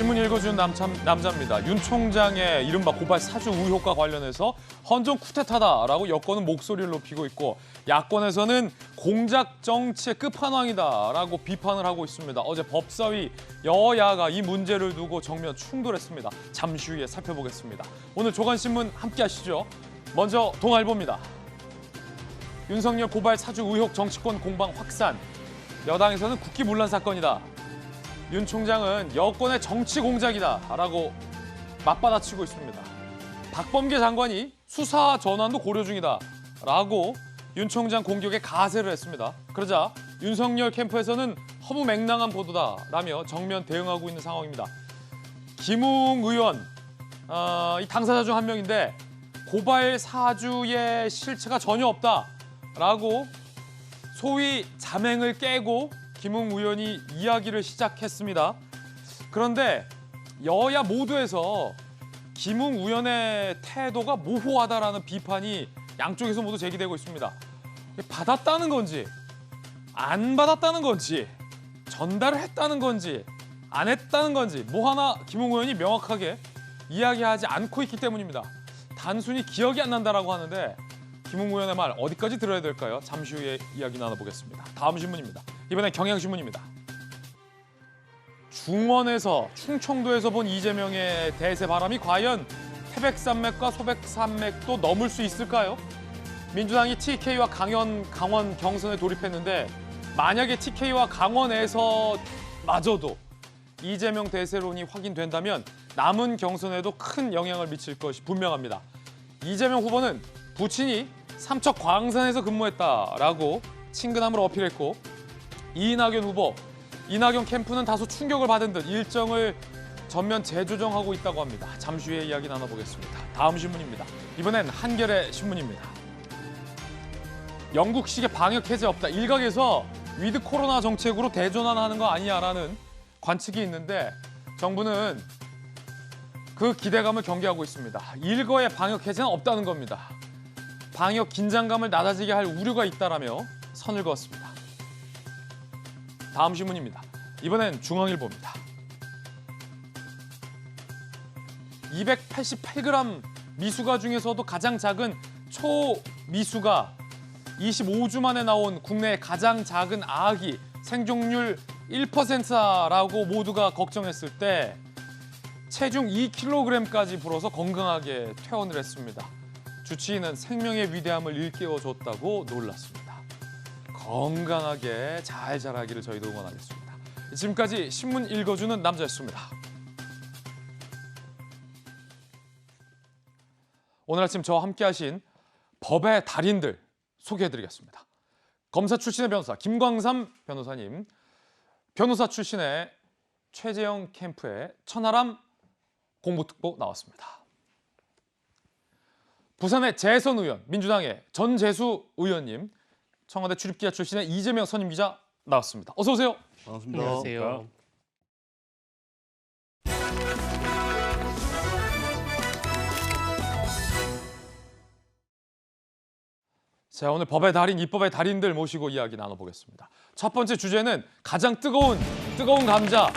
신문 읽어주는 남자입니다. 윤 총장의 이른바 고발 사주 의혹과 관련해서 헌정 쿠데타다라고 여권은 목소리를 높이고 있고 야권에서는 공작 정치의 끝판왕이다라고 비판을 하고 있습니다. 어제 법사위 여야가 이 문제를 두고 정면 충돌했습니다. 잠시 후에 살펴보겠습니다. 오늘 조간신문 함께 하시죠. 먼저 동아일보입니다. 윤석열 고발 사주 의혹 정치권 공방 확산. 여당에서는 국기문란 사건이다. 윤 총장은 여권의 정치 공작이다라고 맞받아치고 있습니다. 박범계 장관이 수사 전환도 고려 중이다라고 윤 총장 공격에 가세를 했습니다. 그러자 윤석열 캠프에서는 허무맹랑한 보도다라며 정면 대응하고 있는 상황입니다. 김웅 의원, 이 당사자 중 한 명인데 고발 사주의 실체가 전혀 없다라고 소위 자맹을 깨고 김웅 의원이 이야기를 시작했습니다. 그런데 여야 모두에서 김웅 의원의 태도가 모호하다라는 비판이 양쪽에서 모두 제기되고 있습니다. 받았다는 건지 안 받았다는 건지 전달을 했다는 건지 안 했다는 건지 뭐 하나 김웅 의원이 명확하게 이야기하지 않고 있기 때문입니다. 단순히 기억이 안 난다라고 하는데 김웅 의원의 말 어디까지 들어야 될까요? 잠시 후에 이야기 나눠보겠습니다. 다음 신문입니다. 이번엔 경향신문입니다. 중원에서 충청도에서 본 이재명의 대세 바람이 과연 태백산맥과 소백산맥도 넘을 수 있을까요? 민주당이 TK와 강원 경선에 돌입했는데 만약에 TK와 강원에서 마저도 이재명 대세론이 확인된다면 남은 경선에도 큰 영향을 미칠 것이 분명합니다. 이재명 후보는 부친이 삼척 광산에서 근무했다라고 친근함을 어필했고 이낙연 후보, 이낙연 캠프는 다소 충격을 받은 듯 일정을 전면 재조정하고 있다고 합니다. 잠시 후에 이야기 나눠보겠습니다. 다음 신문입니다. 이번엔 한겨레 신문입니다. 영국식의 방역 해제 없다. 일각에서 위드 코로나 정책으로 대전환하는 거 아니냐라는 관측이 있는데 정부는 그 기대감을 경계하고 있습니다. 일거의 방역 해제는 없다는 겁니다. 방역 긴장감을 낮아지게 할 우려가 있다라며 선을 그었습니다. 다음 신문입니다. 이번엔 중앙일보입니다. 288g 미수가 중에서도 가장 작은 초미수가 25주 만에 나온 국내의 가장 작은 아기 생존율 1%라고 모두가 걱정했을 때 체중 2kg까지 불어서 건강하게 퇴원을 했습니다. 주치의는 생명의 위대함을 일깨워줬다고 놀랐습니다. 건강하게 잘 자라기를 저희도 응원하겠습니다. 지금까지 신문 읽어주는 남자였습니다. 오늘 아침 저와 함께하신 법의 달인들 소개해드리겠습니다. 검사 출신의 변호사 김광삼 변호사님, 변호사 출신의 최재형 캠프의 천하람 공보특보 나왔습니다. 부산의 재선 의원, 민주당의 전재수 의원님, 청와대 출입기자 출신의 이재명 선임기자 나왔습니다. 어서 오세요. 반갑습니다. 안녕하세요. 자, 오늘 법의 달인, 입법의 달인들 모시고 이야기 나눠보겠습니다. 첫 번째 주제는 가장 뜨거운 감자.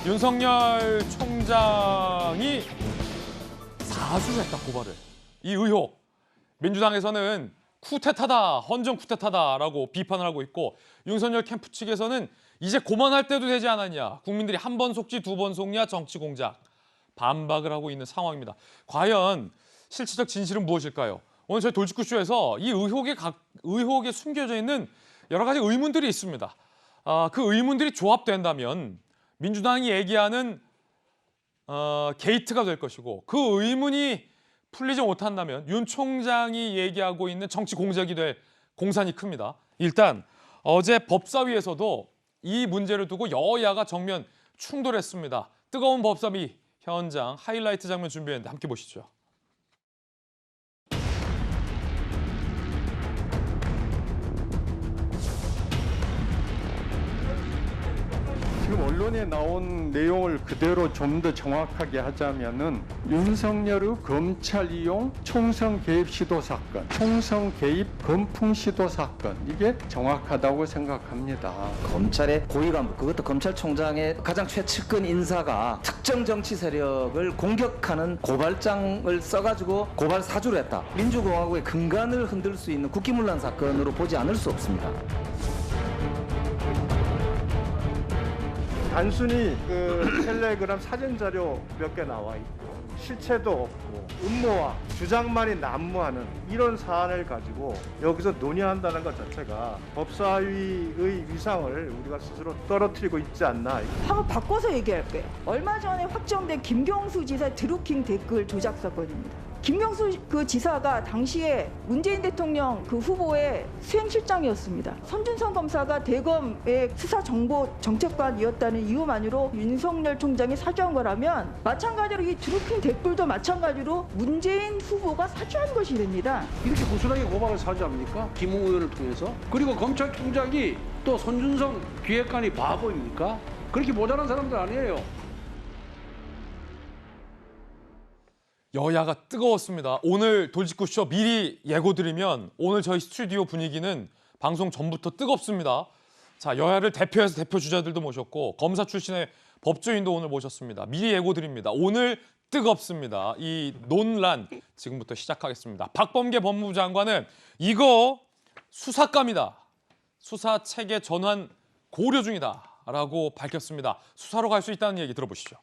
윤석열 총장이 사주했다, 고발을. 이 의혹. 민주당에서는 쿠데타다, 헌정 쿠데타다라고 비판을 하고 있고 윤석열 캠프 측에서는 이제 그만할 때도 되지 않았냐. 국민들이 한 번 속지 두 번 속냐 정치 공작. 반박을 하고 있는 상황입니다. 과연 실체적 진실은 무엇일까요? 오늘 저희 돌직구쇼에서 이 의혹에 숨겨져 있는 여러 가지 의문들이 있습니다. 그 의문들이 조합된다면 민주당이 얘기하는 게이트가 될 것이고 그 의문이 풀리지 못한다면 윤 총장이 얘기하고 있는 정치 공작이 될 공산이 큽니다. 일단 어제 법사위에서도 이 문제를 두고 여야가 정면 충돌했습니다. 뜨거운 법사위 현장 하이라이트 장면 준비했는데 함께 보시죠. 지금 언론에 나온 내용을 그대로 좀 더 정확하게 하자면은 윤석열의 검찰 이용 총선 개입 시도 사건, 총선 개입 검풍 시도 사건 이게 정확하다고 생각합니다. 검찰의 고위 간부, 그것도 검찰총장의 가장 최측근 인사가 특정 정치 세력을 공격하는 고발장을 써가지고 고발 사주를 했다. 민주공화국의 근간을 흔들 수 있는 국기문란 사건으로 보지 않을 수 없습니다. 단순히 그 텔레그램 사진 자료 몇 개 나와 있고 실체도 없고 음모와 주장만이 난무하는 이런 사안을 가지고 여기서 논의한다는 것 자체가 법사위의 위상을 우리가 스스로 떨어뜨리고 있지 않나. 한번 바꿔서 얘기할게요. 얼마 전에 확정된 김경수 지사 드루킹 댓글 조작 사건입니다. 김경수 그 지사가 당시에 문재인 대통령 그 후보의 수행실장이었습니다. 손준성 검사가 대검의 수사정보정책관이었다는 이유만으로 윤석열 총장이 사주한 거라면 마찬가지로 이 드루킹 댓글도 마찬가지로 문재인 후보가 사주한 것이 됩니다. 이렇게 구순하게 고발을 사주합니까? 김웅 의원을 통해서? 그리고 검찰총장이 또 손준성 기획관이 바보입니까? 그렇게 모자란 사람들 아니에요. 여야가 뜨거웠습니다. 오늘 돌직구쇼 미리 예고드리면 오늘 저희 스튜디오 분위기는 방송 전부터 뜨겁습니다. 자, 여야를 대표해서 대표 주자들도 모셨고 검사 출신의 법조인도 오늘 모셨습니다. 미리 예고드립니다. 오늘 뜨겁습니다. 이 논란 지금부터 시작하겠습니다. 박범계 법무부 장관은 이거 수사감이다. 수사 체계 전환 고려 중이다라고 밝혔습니다. 수사로 갈 수 있다는 얘기 들어보시죠.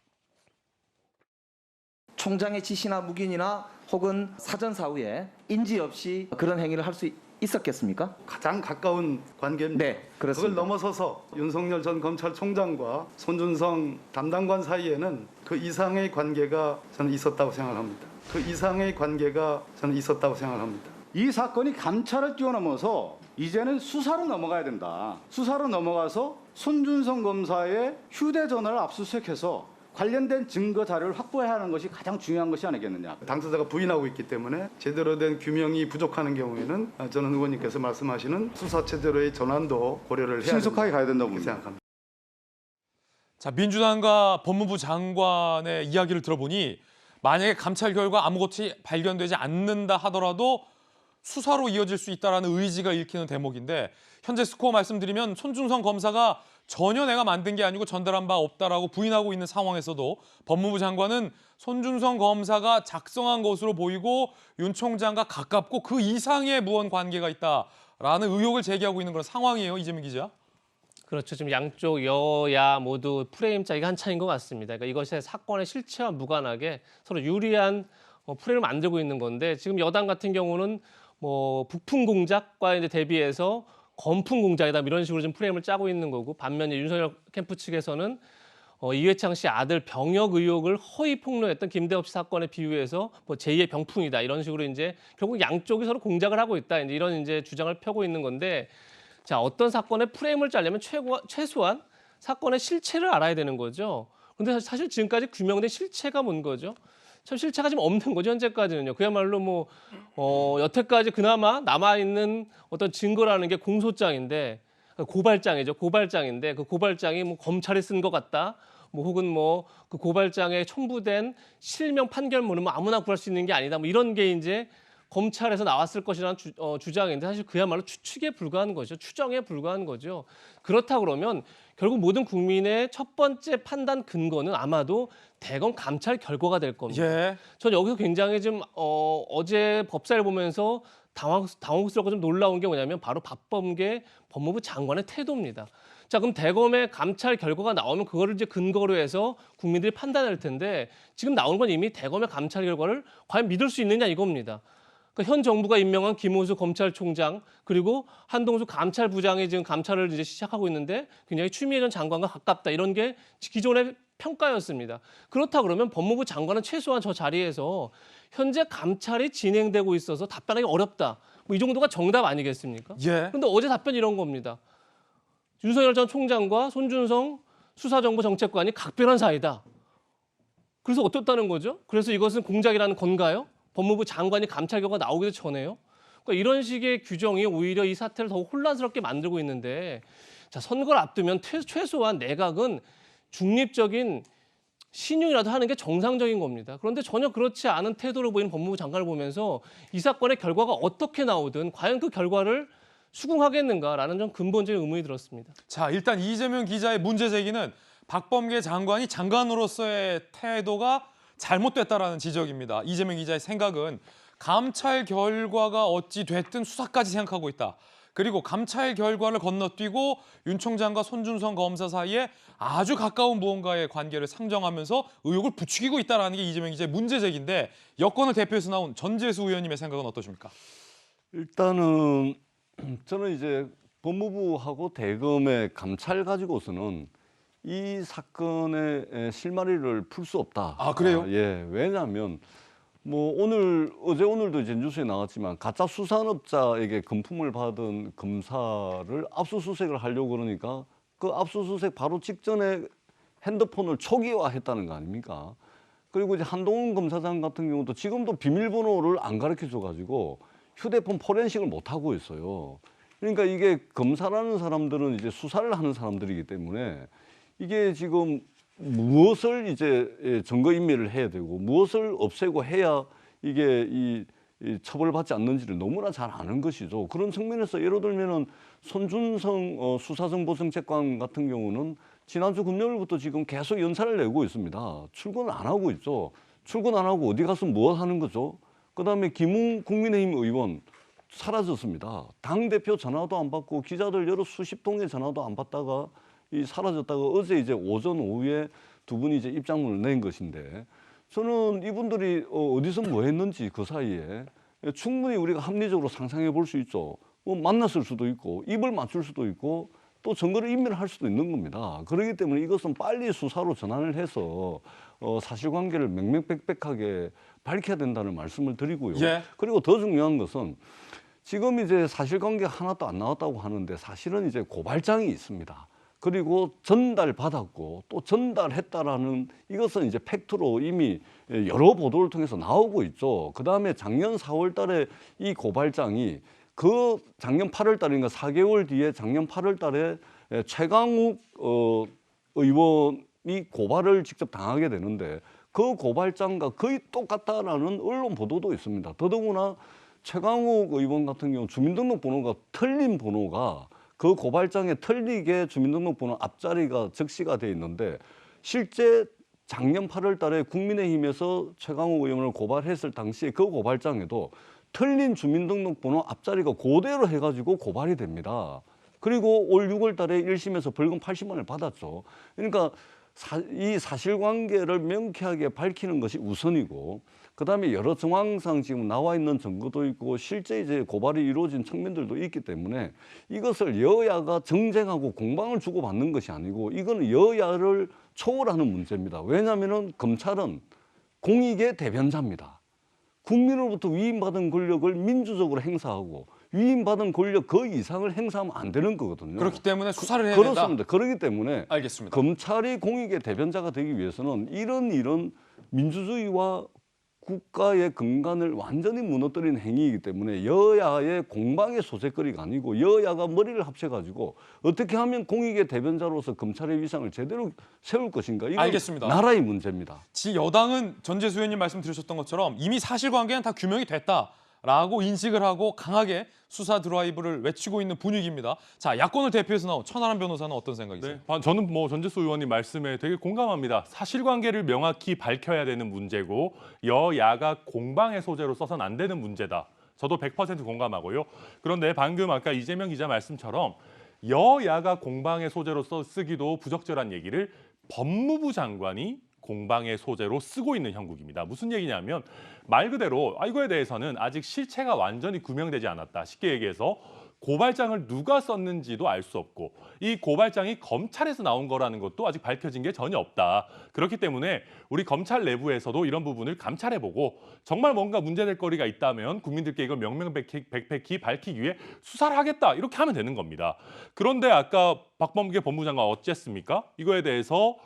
총장의 지시나 묵인이나 혹은 사전 사후에 인지 없이 그런 행위를 할 수 있었겠습니까? 가장 가까운 관계입니다. 네, 그렇습니다. 그걸 넘어서서 윤석열 전 검찰총장과 손준성 담당관 사이에는 그 이상의 관계가 저는 있었다고 생각합니다. 그 이상의 관계가 저는 있었다고 생각합니다. 이 사건이 감찰을 뛰어넘어서 이제는 수사로 넘어가야 된다. 수사로 넘어가서 손준성 검사의 휴대전화를 압수수색해서 관련된 증거 자료를 확보해야 하는 것이 가장 중요한 것이 아니겠느냐. 당사자가 부인하고 있기 때문에 제대로 된 규명이 부족하는 경우에는 저는 의원님께서 말씀하시는 수사 체제로의 전환도 고려를 해야 신속하게 가야 된다고 생각합니다. 자, 민주당과 법무부 장관의 이야기를 들어보니 만약에 감찰 결과 아무것도 발견되지 않는다 하더라도 수사로 이어질 수 있다는 의지가 읽히는 대목인데 현재 스코어 말씀드리면 손준성 검사가 전혀 내가 만든 게 아니고 전달한 바 없다라고 부인하고 있는 상황에서도 법무부 장관은 손준성 검사가 작성한 것으로 보이고 윤 총장과 가깝고 그 이상의 무언 관계가 있다라는 의혹을 제기하고 있는 그런 상황이에요. 이재민 기자. 그렇죠. 지금 양쪽 여야 모두 프레임 짜기가 한창인 것 같습니다. 그러니까 이것이 사건의 실체와 무관하게 서로 유리한 프레임을 만들고 있는 건데 지금 여당 같은 경우는 뭐 북풍 공작과 이제 대비해서 검풍 공작이다 이런 식으로 좀 프레임을 짜고 있는 거고 반면에 윤석열 캠프 측에서는 이회창 씨 아들 병역 의혹을 허위 폭로했던 김대엽 씨 사건에 비유해서 뭐 제2의 병풍이다 이런 식으로 이제 결국 양쪽이 서로 공작을 하고 있다 이런 이제 주장을 펴고 있는 건데 자 어떤 사건의 프레임을 짜려면 최소한 사건의 실체를 알아야 되는 거죠. 그런데 사실 지금까지 규명된 실체가 뭔 거죠? 참 실체가 지금 없는 거죠. 현재까지는요. 그야말로 뭐 여태까지 그나마 남아있는 어떤 증거라는 게 공소장인데 고발장이죠. 고발장인데 그 고발장이 뭐 검찰이 쓴 것 같다. 뭐 혹은 뭐 그 고발장에 첨부된 실명 판결문은 뭐 아무나 구할 수 있는 게 아니다. 뭐 이런 게 이제 검찰에서 나왔을 것이라는 주장인데 사실 그야말로 추측에 불과한 거죠. 추정에 불과한 거죠. 그렇다 그러면 결국 모든 국민의 첫 번째 판단 근거는 아마도 대검 감찰 결과가 될 겁니다. 예. 전 여기서 굉장히 좀 어제 법사를 보면서 당황스럽고 좀 놀라운 게 뭐냐면 바로 박범계 법무부 장관의 태도입니다. 자, 그럼 대검의 감찰 결과가 나오면 그거를 이제 근거로 해서 국민들이 판단할 텐데 지금 나온 건 이미 대검의 감찰 결과를 과연 믿을 수 있느냐 이겁니다. 그러니까 현 정부가 임명한 김호수 검찰총장 그리고 한동수 감찰부장이 지금 감찰을 이제 시작하고 있는데 굉장히 추미애 전 장관과 가깝다 이런 게 기존의 평가였습니다. 그렇다 그러면 법무부 장관은 최소한 저 자리에서 현재 감찰이 진행되고 있어서 답변하기 어렵다. 뭐 이 정도가 정답 아니겠습니까? 예. 그런데 어제 답변이 이런 겁니다. 윤석열 전 총장과 손준성 수사정보정책관이 각별한 사이다. 그래서 어떻다는 거죠? 그래서 이것은 공작이라는 건가요? 법무부 장관이 감찰 결과 나오기도 전에요? 그러니까 이런 식의 규정이 오히려 이 사태를 더 혼란스럽게 만들고 있는데 자 선거를 앞두면 최소한 내각은 중립적인 신용이라도 하는 게 정상적인 겁니다. 그런데 전혀 그렇지 않은 태도를 보이는 법무부 장관을 보면서 이 사건의 결과가 어떻게 나오든 과연 그 결과를 수긍하겠는가라는 좀 근본적인 의문이 들었습니다. 자, 일단 이재명 기자의 문제 제기는 박범계 장관이 장관으로서의 태도가 잘못됐다라는 지적입니다. 이재명 기자의 생각은 감찰 결과가 어찌 됐든 수사까지 생각하고 있다. 그리고 감찰 결과를 건너뛰고 윤 총장과 손준성 검사 사이에 아주 가까운 무언가의 관계를 상정하면서 의혹을 부추기고 있다는 게 이재명 기자의 문제 제기인데 여권을 대표해서 나온 전재수 의원님의 생각은 어떠십니까? 일단은 저는 이제 법무부하고 대검의 감찰 가지고서는 이 사건의 실마리를 풀 수 없다. 아, 그래요? 예, 왜냐하면 뭐 어제 오늘도 이제 뉴스에 나왔지만 가짜 수산업자에게 금품을 받은 검사를 압수수색을 하려고 그러니까 그 압수수색 바로 직전에 핸드폰을 초기화했다는 거 아닙니까? 그리고 이제 한동훈 검사장 같은 경우도 지금도 비밀번호를 안 가르쳐 줘가지고 휴대폰 포렌식을 못 하고 있어요. 그러니까 이게 검사라는 사람들은 이제 수사를 하는 사람들이기 때문에 이게 지금 무엇을 이제 증거인멸을 해야 되고 무엇을 없애고 해야 이게 이 처벌받지 않는지를 너무나 잘 아는 것이죠. 그런 측면에서 예를 들면은 손준성 수사정보정책관 같은 경우는 지난주 금요일부터 지금 계속 연차를 내고 있습니다. 출근 안 하고 있죠. 출근 안 하고 어디 가서 뭐 하는 거죠? 그다음에 김웅 국민의힘 의원 사라졌습니다. 당대표 전화도 안 받고 기자들 여러 수십 통의 전화도 안 받다가 사라졌다가 어제 이제 오전 오후에 두 분이 이제 입장문을 낸 것인데 저는 이분들이 어디서 뭐 했는지 그 사이에 충분히 우리가 합리적으로 상상해 볼 수 있죠. 뭐 만났을 수도 있고 입을 맞출 수도 있고 또 증거를 인멸할 수도 있는 겁니다. 그렇기 때문에 이것은 빨리 수사로 전환을 해서 사실관계를 명명백백하게 밝혀야 된다는 말씀을 드리고요. 예. 그리고 더 중요한 것은 지금 이제 사실관계가 하나도 안 나왔다고 하는데 사실은 이제 고발장이 있습니다. 그리고 전달받았고 또 전달했다라는 이것은 이제 팩트로 이미 여러 보도를 통해서 나오고 있죠. 그다음에 작년 4월 달에 이 고발장이 그 작년 8월 달인가 4개월 뒤에 작년 8월 달에 최강욱 의원이 고발을 직접 당하게 되는데 그 고발장과 거의 똑같다라는 언론 보도도 있습니다. 더더구나 최강욱 의원 같은 경우 주민등록번호가 틀린 번호가 그 고발장에 틀리게 주민등록번호 앞자리가 적시가 돼 있는데 실제 작년 8월 달에 국민의힘에서 최강욱 의원을 고발했을 당시에 그 고발장에도 틀린 주민등록번호 앞자리가 그대로 해가지고 고발이 됩니다. 그리고 올 6월 달에 1심에서 벌금 80만 원을 받았죠. 그러니까 이 사실관계를 명쾌하게 밝히는 것이 우선이고 그다음에 여러 정황상 지금 나와 있는 증거도 있고 실제 이제 고발이 이루어진 측면들도 있기 때문에 이것을 여야가 정쟁하고 공방을 주고받는 것이 아니고 이거는 여야를 초월하는 문제입니다. 왜냐하면은 검찰은 공익의 대변자입니다. 국민으로부터 위임받은 권력을 민주적으로 행사하고 위임받은 권력 그 이상을 행사하면 안 되는 거거든요. 그렇기 때문에 수사를 해야 된다. 그렇습니다. 그렇기 때문에 알겠습니다. 검찰이 공익의 대변자가 되기 위해서는 이런 민주주의와 국가의 근간을 완전히 무너뜨리는 행위이기 때문에 여야의 공방의 소재거리가 아니고 여야가 머리를 합쳐가지고 어떻게 하면 공익의 대변자로서 검찰의 위상을 제대로 세울 것인가. 이건 알겠습니다. 나라의 문제입니다. 여당은 전재수 의원님 말씀 드렸던 것처럼 이미 사실관계는 다 규명이 됐다라고 인식을 하고 강하게 수사 드라이브를 외치고 있는 분위기입니다. 자, 야권을 대표해서 나온 천하람 변호사는 어떤 생각이세요? 네, 저는 뭐 전재수 의원님 말씀에 되게 공감합니다. 사실관계를 명확히 밝혀야 되는 문제고 여야가 공방의 소재로 써서는 안 되는 문제다. 저도 100% 공감하고요. 그런데 방금 아까 이재명 기자 말씀처럼 여야가 공방의 소재로 쓰기도 부적절한 얘기를 법무부 장관이 공방의 소재로 쓰고 있는 형국입니다. 무슨 얘기냐면 말 그대로 이거에 대해서는 아직 실체가 완전히 규명되지 않았다. 쉽게 얘기해서 고발장을 누가 썼는지도 알 수 없고 이 고발장이 검찰에서 나온 거라는 것도 아직 밝혀진 게 전혀 없다. 그렇기 때문에 우리 검찰 내부에서도 이런 부분을 감찰해보고 정말 뭔가 문제될 거리가 있다면 국민들께 이걸 명명백백히 밝히기 위해 수사를 하겠다. 이렇게 하면 되는 겁니다. 그런데 아까 박범계 법무장관 어쨌습니까? 이거에 대해서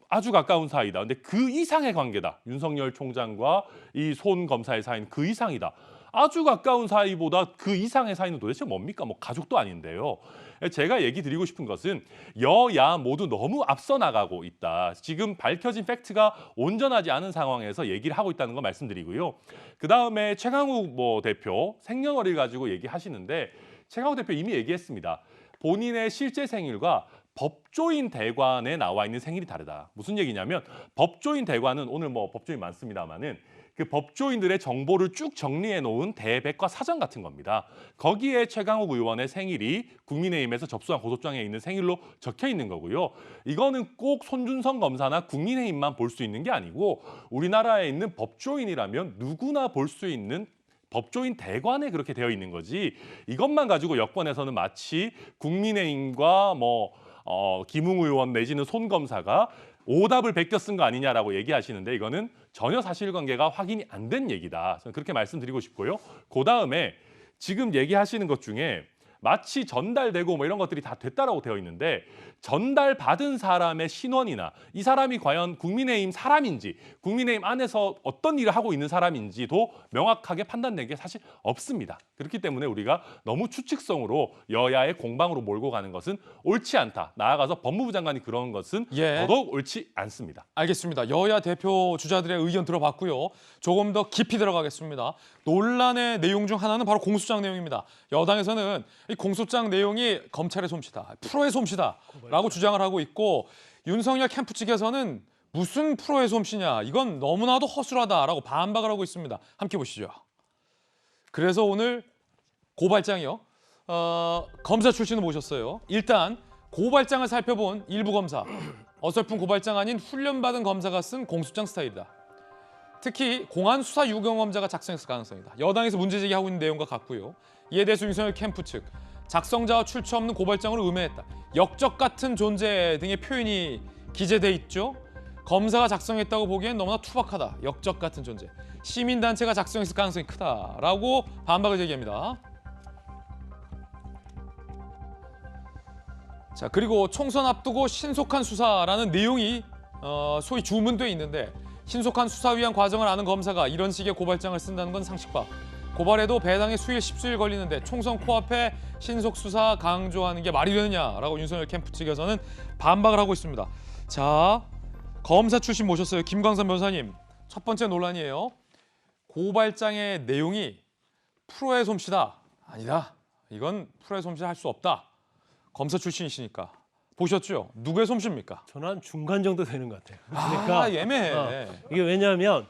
아주 가까운 사이다. 근데 그 이상의 관계다. 윤석열 총장과 이 손 검사의 사이는 그 이상이다. 아주 가까운 사이보다 그 이상의 사이는 도대체 뭡니까? 뭐 가족도 아닌데요. 제가 얘기 드리고 싶은 것은 여야 모두 너무 앞서 나가고 있다. 지금 밝혀진 팩트가 온전하지 않은 상황에서 얘기를 하고 있다는 거 말씀드리고요. 그다음에 최강욱 대표 생년월일 가지고 얘기하시는데 최강욱 대표 이미 얘기했습니다. 본인의 실제 생일과 법조인 대관에 나와 있는 생일이 다르다. 무슨 얘기냐면 법조인 대관은 오늘 법조인 많습니다만은 그 법조인들의 정보를 쭉 정리해 놓은 대백과 사전 같은 겁니다. 거기에 최강욱 의원의 생일이 국민의힘에서 접수한 고소장에 있는 생일로 적혀 있는 거고요. 이거는 꼭 손준성 검사나 국민의힘만 볼 수 있는 게 아니고 우리나라에 있는 법조인이라면 누구나 볼 수 있는 법조인 대관에 그렇게 되어 있는 거지. 이것만 가지고 여권에서는 마치 국민의힘과 김웅 의원 내지는 손 검사가 오답을 베껴 쓴 거 아니냐라고 얘기하시는데 이거는 전혀 사실관계가 확인이 안 된 얘기다. 저는 그렇게 말씀드리고 싶고요. 그다음에 지금 얘기하시는 것 중에 마치 전달되고 이런 것들이 다 됐다라고 되어 있는데 전달받은 사람의 신원이나 이 사람이 과연 국민의힘 사람인지 국민의힘 안에서 어떤 일을 하고 있는 사람인지도 명확하게 판단된 게 사실 없습니다. 그렇기 때문에 우리가 너무 추측성으로 여야의 공방으로 몰고 가는 것은 옳지 않다. 나아가서 법무부 장관이 그런 것은 더더욱 옳지 않습니다. 알겠습니다. 여야 대표 주자들의 의견 들어봤고요. 조금 더 깊이 들어가겠습니다. 논란의 내용 중 하나는 바로 공소장 내용입니다. 여당에서는 이 공소장 내용이 검찰의 솜씨다, 프로의 솜씨다라고 주장을 하고 있고 윤석열 캠프 측에서는 무슨 프로의 솜씨냐, 이건 너무나도 허술하다라고 반박을 하고 있습니다. 함께 보시죠. 그래서 오늘 고발장이요. 검사 출신을 모셨어요. 일단 고발장을 살펴본 일부 검사. 어설픈 고발장 아닌 훈련받은 검사가 쓴 공소장 스타일이다. 특히 공안 수사 유경험자가 작성했을 가능성이다. 여당에서 문제 제기하고 있는 내용과 같고요. 이에 대해서 윤석열 캠프 측 작성자와 출처 없는 고발장으로 음해했다. 역적 같은 존재 등의 표현이 기재돼 있죠. 검사가 작성했다고 보기엔 너무나 투박하다. 역적 같은 존재. 시민단체가 작성했을 가능성이 크다라고 반박을 제기합니다. 자, 그리고 총선 앞두고 신속한 수사라는 내용이 소위 주문돼 있는데 신속한 수사 위한 과정을 아는 검사가 이런 식의 고발장을 쓴다는 건 상식밖. 고발에도 배당에 수일 10수일 걸리는데 총선 코앞에 신속 수사 강조하는 게 말이 되느냐라고 윤석열 캠프 측에서는 반박을 하고 있습니다. 자, 검사 출신 모셨어요. 김광선 변호사님. 첫 번째 논란이에요. 고발장의 내용이 프로의 솜씨다. 아니다. 이건 프로의 솜씨 할 수 없다. 검사 출신이시니까. 보셨죠? 누구의 솜씨입니까? 저는 한 중간 정도 되는 것 같아요. 그러니까 애매해. 이게 왜냐하면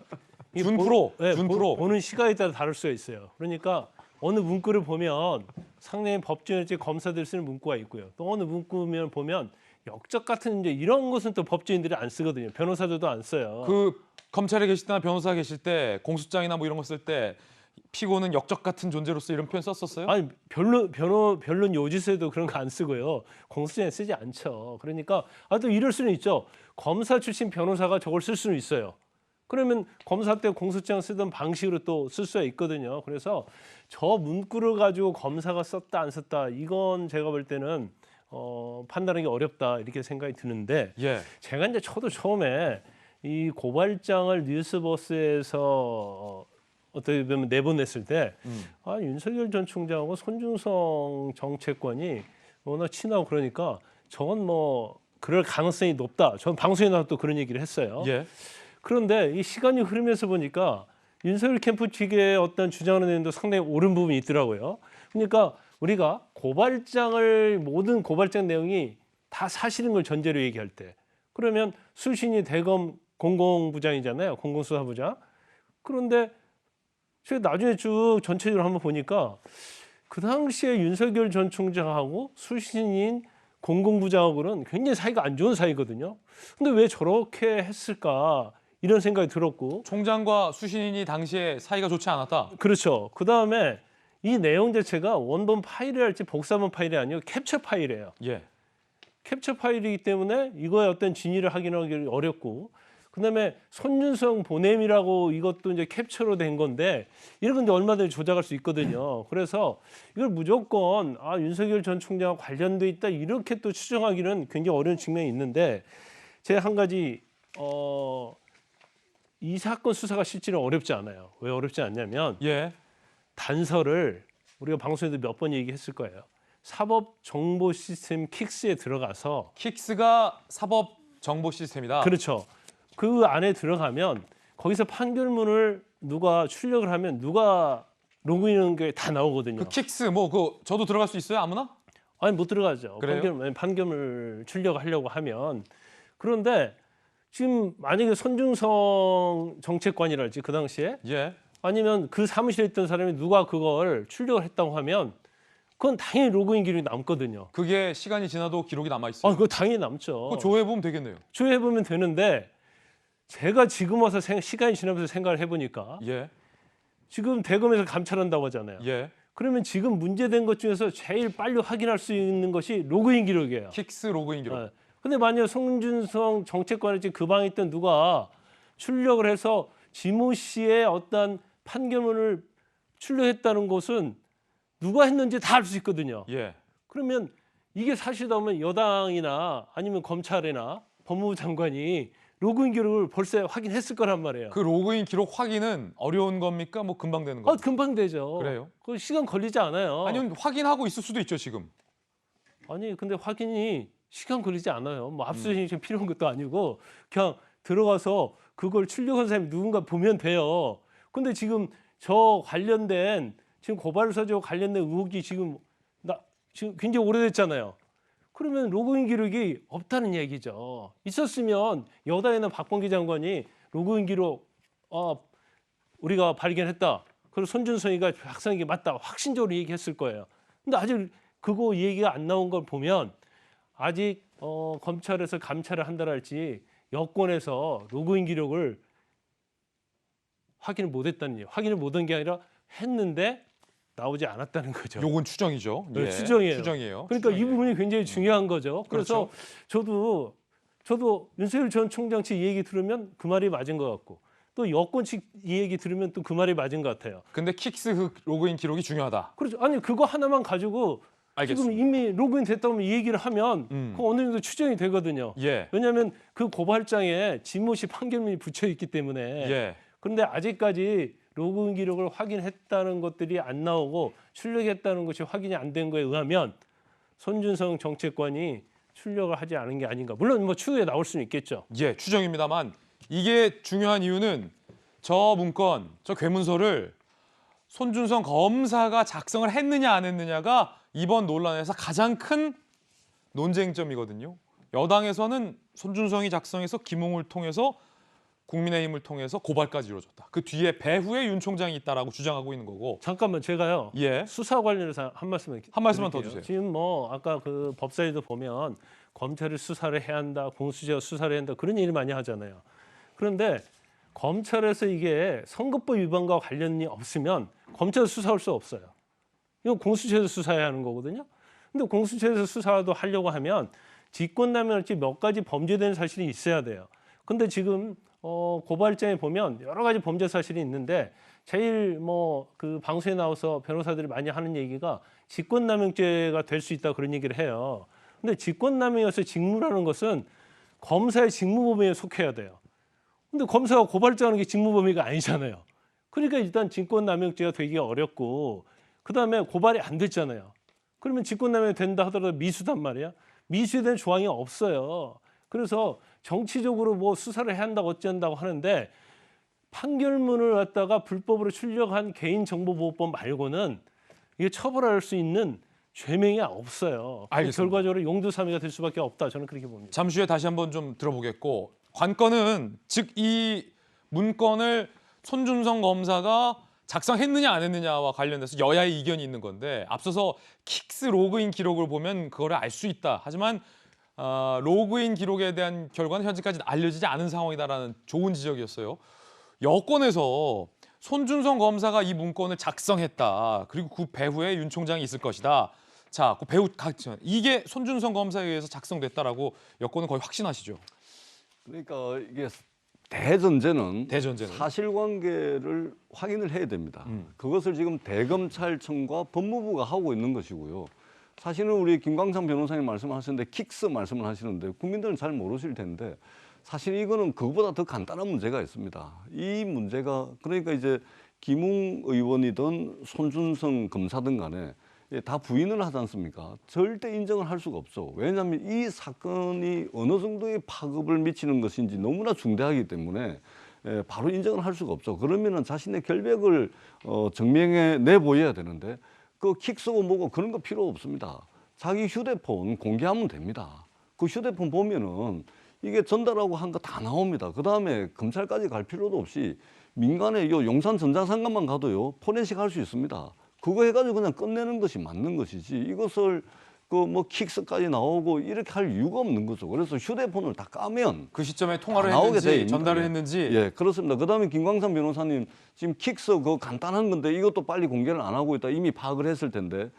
준 프로, 준 프로. 보는 시각에 따라 다를 수가 있어요. 그러니까 어느 문구를 보면 상당히 법조인일지 검사들 쓰는 문구가 있고요. 또 어느 문구면 보면 역적 같은 이제 이런 것은 또 법조인들이 안 쓰거든요. 변호사들도 안 써요. 그 검찰에 계실 때나 변호사 계실 때 공소장이나 이런 거 쓸 때 피고는 역적 같은 존재로서 이런 표현 썼었어요? 아니 변론 요지서에도 그런 거 안 쓰고요. 공소장에 쓰지 않죠. 그러니까 또 이럴 수는 있죠. 검사 출신 변호사가 저걸 쓸 수는 있어요. 그러면 검사 때 공소장 쓰던 방식으로 또 쓸 수가 있거든요. 그래서 저 문구를 가지고 검사가 썼다 안 썼다 이건 제가 볼 때는 판단하기 어렵다 이렇게 생각이 드는데 제가 이제 저도 처음에 이 고발장을 뉴스버스에서 어떻게 보면 내보냈을 때 윤석열 전 총장하고 손준성 정책관이 워낙 친하고 그러니까 저건 그럴 가능성이 높다. 전 방송에 나와서 또 그런 얘기를 했어요. 그런데 이 시간이 흐르면서 보니까 윤석열 캠프 측의 어떤 주장하는 내용도 상당히 옳은 부분이 있더라고요. 그러니까 우리가 모든 고발장 내용이 다 사실인 걸 전제로 얘기할 때 그러면 수신이 대검 공공부장이잖아요. 공공수사부장. 그런데 제가 나중에 쭉 전체적으로 한번 보니까 그 당시에 윤석열 전 총장하고 수신인 공공부장하고는 굉장히 사이가 안 좋은 사이거든요. 근데 왜 저렇게 했을까 이런 생각이 들었고 총장과 수신인이 당시에 사이가 좋지 않았다. 그렇죠. 그다음에 이 내용 자체가 원본 파일이랄지 복사본 파일이 아니고 캡처 파일이에요. 캡처 파일이기 때문에 이거의 어떤 진위를 확인하기 어렵고 그다음에 손준성 보냄이라고 이것도 이제 캡처로 된 건데 이런 건데 얼마든지 조작할 수 있거든요. 그래서 이걸 무조건 윤석열 전 총장과 관련돼 있다 이렇게 또 추정하기는 굉장히 어려운 측면이 있는데 제가 한 가지 이 사건 수사가 실제로 어렵지 않아요. 왜 어렵지 않냐면 단서를 우리가 방송에도 몇 번 얘기했을 거예요. 사법 정보 시스템 킥스에 들어가서 킥스가 사법 정보 시스템이다. 그렇죠. 그 안에 들어가면 거기서 판결문을 누가 출력을 하면 누가 로그인하는 게 다 나오거든요. 그 킥스 뭐 그 저도 들어갈 수 있어요? 아무나? 아니 못 들어가죠. 그래요? 판결을 출력하려고 하면. 그런데 지금 만약에 손준성 정책관이랄지 그 당시에 예. 아니면 그 사무실에 있던 사람이 누가 그걸 출력을 했다고 하면 그건 당연히 로그인 기록이 남거든요. 그게 시간이 지나도 기록이 남아 있어요. 그거 당연히 남죠. 그거 조회해 보면 되겠네요. 조회해 보면 되는데 제가 지금 와서 시간이 지나면서 생각을 해보니까 예. 지금 대검에서 감찰한다고 하잖아요. 예. 그러면 지금 문제된 것 중에서 제일 빨리 확인할 수 있는 것이 로그인 기록이에요. 킥스 로그인 기록. 네. 근데 만약 손준성 정책관이 지금 그 방에 있던 누가 출력을 해서 지모 씨의 어떤 판결문을 출력했다는 것은 누가 했는지 다 알 수 있거든요. 예. 그러면 이게 사실이라면 여당이나 아니면 검찰이나 법무부 장관이 로그인 기록을 벌써 확인했을 거란 말이에요. 그 로그인 기록 확인은 어려운 겁니까? 뭐 금방 되는 겁니까? 금방 되죠. 그래요? 그 시간 걸리지 않아요. 아니면 확인하고 있을 수도 있죠, 지금. 아니 근데 확인이 시간 걸리지 않아요. 뭐 압수수색이 필요한 것도 아니고 그냥 들어가서 그걸 출력한 사람이 누군가 보면 돼요. 근데 지금 저 관련된 지금 고발 사주와 관련된 의혹이 지금 굉장히 오래됐잖아요. 그러면 로그인 기록이 없다는 얘기죠. 있었으면 여당에는 박범계 장관이 로그인 기록 우리가 발견했다. 그리고 손준성이가 작성한 게 맞다. 확신적으로 얘기했을 거예요. 근데 아직 그거 얘기가 안 나온 걸 보면 아직 검찰에서 감찰을 한다 할지 여권에서 로그인 기록을 확인을 못했다는 얘기. 확인을 못한 게 아니라 했는데 나오지 않았다는 거죠. 요건 추정이죠. 네, 예. 추정이에요. 추정이에요. 그러니까 추정이에요. 이 부분이 굉장히 중요한 거죠. 그래서 그렇죠. 저도 윤석열 전 총장 측 이 얘기 들으면 그 말이 맞은 것 같고 또 여권 측 이 얘기 들으면 또 그 말이 맞은 것 같아요. 근데 킥스 그 로그인 기록이 중요하다. 그렇죠. 아니 그거 하나만 가지고 알겠습니다. 지금 이미 로그인 됐다고 이 얘기를 하면 그 어느 정도 추정이 되거든요. 예. 왜냐하면 그 고발장에 지모 씨 판결문이 붙여 있기 때문에. 예. 그런데 아직까지 로그인 기록을 확인했다는 것들이 안 나오고 출력했다는 것이 확인이 안 된 거에 의하면 손준성 정책관이 출력을 하지 않은 게 아닌가. 물론 뭐 추후에 나올 수는 있겠죠. 예, 추정입니다만 이게 중요한 이유는 저 문건, 저 괴문서를 손준성 검사가 작성을 했느냐 안 했느냐가 이번 논란에서 가장 큰 논쟁점이거든요. 여당에서는 손준성이 작성해서 김웅을 통해서 국민의힘을 통해서 고발까지 이루어졌다. 그 뒤에 배후에 윤 총장이 있다라고 주장하고 있는 거고. 잠깐만 제가요. 예. 수사 관련해서 한 말씀만 더 드릴게요. 주세요. 지금 뭐 아까 그 법사위도 보면 검찰이 수사를 해야 한다, 공수처가 수사를 해야 한다 그런 얘기를 많이 하잖아요. 그런데 검찰에서 이게 선거법 위반과 관련이 없으면 검찰에서 수사할 수 없어요. 이건 공수처에서 수사해야 하는 거거든요. 근데 공수처에서 수사도 하려고 하면 직권남용할지 몇 가지 범죄된 사실이 있어야 돼요. 근데 지금 고발장에 보면 여러 가지 범죄 사실이 있는데 제일 뭐 그 방송에 나와서 변호사들이 많이 하는 얘기가 직권남용죄가 될 수 있다 그런 얘기를 해요. 근데 직권남용에서 직무라는 것은 검사의 직무 범위에 속해야 돼요. 근데 검사가 고발장하는 게 직무 범위가 아니잖아요. 그러니까 일단 직권남용죄가 되기가 어렵고 그다음에 고발이 안 됐잖아요. 그러면 직권남용이 된다 하더라도 미수단 말이야. 미수에 대한 조항이 없어요. 그래서 정치적으로 뭐 수사를 해야 한다고 어쩐다고 하는데 판결문을 갖다가 불법으로 출력한 개인정보보호법 말고는 이게 처벌할 수 있는 죄명이 없어요. 알겠습니다. 결과적으로 용두사미가 될 수밖에 없다. 저는 그렇게 봅니다. 잠시 후에 다시 한번 좀 들어보겠고 관건은 즉 이 문건을 손준성 검사가 작성했느냐 안 했느냐와 관련돼서 여야의 이견이 있는 건데 앞서서 킥스 로그인 기록을 보면 그거를 알 수 있다. 하지만 로그인 기록에 대한 결과는 현재까지 알려지지 않은 상황이다라는 좋은 지적이었어요. 여권에서 손준성 검사가 이 문건을 작성했다. 그리고 그 배후에 윤 총장이 있을 것이다. 자, 그 배후 이게 손준성 검사에 의해서 작성됐다라고 여권은 거의 확신하시죠? 그러니까 이게 대전제는 대전제는 사실관계를 확인을 해야 됩니다. 그것을 지금 대검찰청과 법무부가 하고 있는 것이고요. 사실은 우리 김광삼 변호사님 말씀하셨는데 킥스 말씀을 하시는데 국민들은 잘 모르실 텐데 사실 이거는 그거보다 더 간단한 문제가 있습니다. 이 문제가 그러니까 이제 김웅 의원이든 손준성 검사든 간에 다 부인을 하지 않습니까? 절대 인정을 할 수가 없어. 왜냐하면 이 사건이 어느 정도의 파급을 미치는 것인지 너무나 중대하기 때문에 바로 인정을 할 수가 없어. 그러면은 자신의 결백을 증명해 내보여야 되는데 그 킥 쓰고 뭐고 그런 거 필요 없습니다. 자기 휴대폰 공개하면 됩니다. 그 휴대폰 보면은 이게 전달하고 한 거 다 나옵니다. 그 다음에 검찰까지 갈 필요도 없이 민간의 요 용산 전자상가만 가도요 포렌식 할 수 있습니다. 그거 해가지고 그냥 끝내는 것이 맞는 것이지 이것을 그 뭐 킥스까지 나오고 이렇게 할 이유가 없는 거죠. 그래서 휴대폰을 다 까면 그 시점에 통화를 나오게 돼 했는지 있는 전달을 거예요. 했는지. 예, 그렇습니다. 그다음에 김광삼 변호사님 지금 킥스 그 간단한 건데 이것도 빨리 공개를 안 하고 있다 이미 파악을 했을 텐데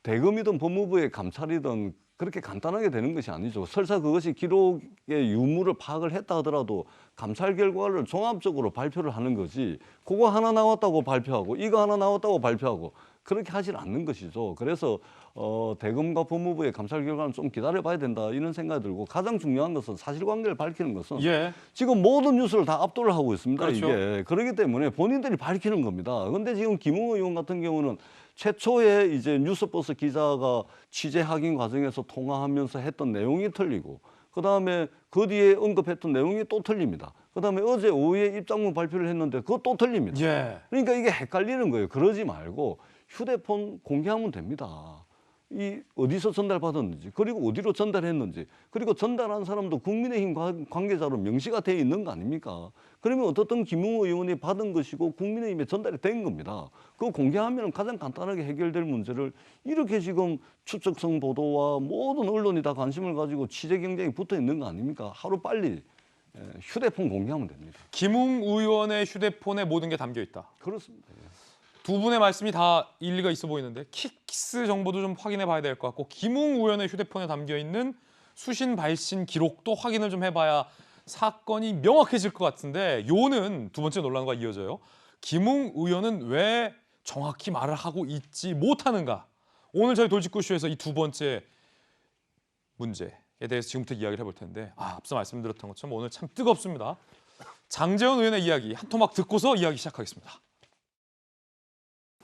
대검이든 법무부의 감찰이든 그렇게 간단하게 되는 것이 아니죠. 설사 그것이 기록의 유무를 파악을 했다 하더라도 감찰 결과를 종합적으로 발표를 하는 거지 그거 하나 나왔다고 발표하고 이거 하나 나왔다고 발표하고 그렇게 하질 않는 것이죠. 그래서 대검과 법무부의 감찰 결과는 좀 기다려봐야 된다 이런 생각이 들고 가장 중요한 것은 사실관계를 밝히는 것은 예. 지금 모든 뉴스를 다 압도를 하고 있습니다. 그렇죠. 이게 그렇기 때문에 본인들이 밝히는 겁니다. 그런데 지금 김웅 의원 같은 경우는 최초에 이제 뉴스버스 기자가 취재 확인 과정에서 통화하면서 했던 내용이 틀리고 그다음에 그 뒤에 언급했던 내용이 또 틀립니다. 그다음에 어제 오후에 입장문 발표를 했는데 그것도 틀립니다. 예. 그러니까 이게 헷갈리는 거예요. 그러지 말고 휴대폰 공개하면 됩니다. 이 어디서 전달받았는지 그리고 어디로 전달했는지 그리고 전달한 사람도 국민의힘 관계자로 명시가 돼 있는 거 아닙니까? 그러면 어떻든 김웅 의원이 받은 것이고 국민의힘에 전달이 된 겁니다. 그거 공개하면 가장 간단하게 해결될 문제를 이렇게 지금 추측성 보도와 모든 언론이 다 관심을 가지고 취재 경쟁이 붙어 있는 거 아닙니까? 하루 빨리 휴대폰 공개하면 됩니다. 김웅 의원의 휴대폰에 모든 게 담겨 있다. 그렇습니다. 두 분의 말씀이 다 일리가 있어 보이는데 킥스 정보도 좀 확인해 봐야 될 것 같고 김웅 의원의 휴대폰에 담겨 있는 수신 발신 기록도 확인을 좀 해봐야 사건이 명확해질 것 같은데 요는 두 번째 논란과 이어져요. 김웅 의원은 왜 정확히 말을 하고 있지 못하는가? 오늘 저희 돌직구쇼에서 이 두 번째 문제에 대해서 지금부터 이야기를 해볼 텐데 앞서 말씀드렸던 것처럼 오늘 참 뜨겁습니다. 장제원 의원의 이야기 한 토막 듣고서 이야기 시작하겠습니다.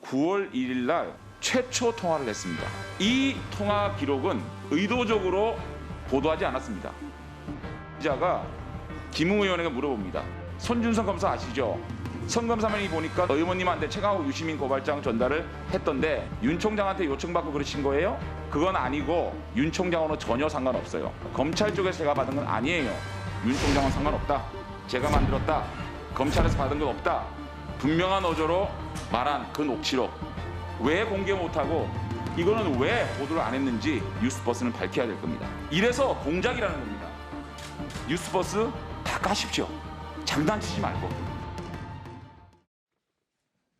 9월 1일 날 최초 통화를 했습니다. 이 통화 기록은 의도적으로 보도하지 않았습니다. 기자가 김웅 의원에게 물어봅니다. 손준성 검사 아시죠? 성 검사만이 보니까 의원님한테 최강욱 유시민 고발장 전달을 했던데 윤 총장한테 요청받고 그러신 거예요? 그건 아니고 윤 총장하고는 전혀 상관없어요. 검찰 쪽에서 제가 받은 건 아니에요. 윤 총장은 상관없다. 제가 만들었다. 검찰에서 받은 건 없다. 분명한 어조로 말한 그 녹취록 왜 공개 못하고 이거는 왜 보도를 안 했는지 뉴스버스는 밝혀야 될 겁니다. 이래서 공작이라는 겁니다. 뉴스버스 다 까십시오. 장난치지 말고.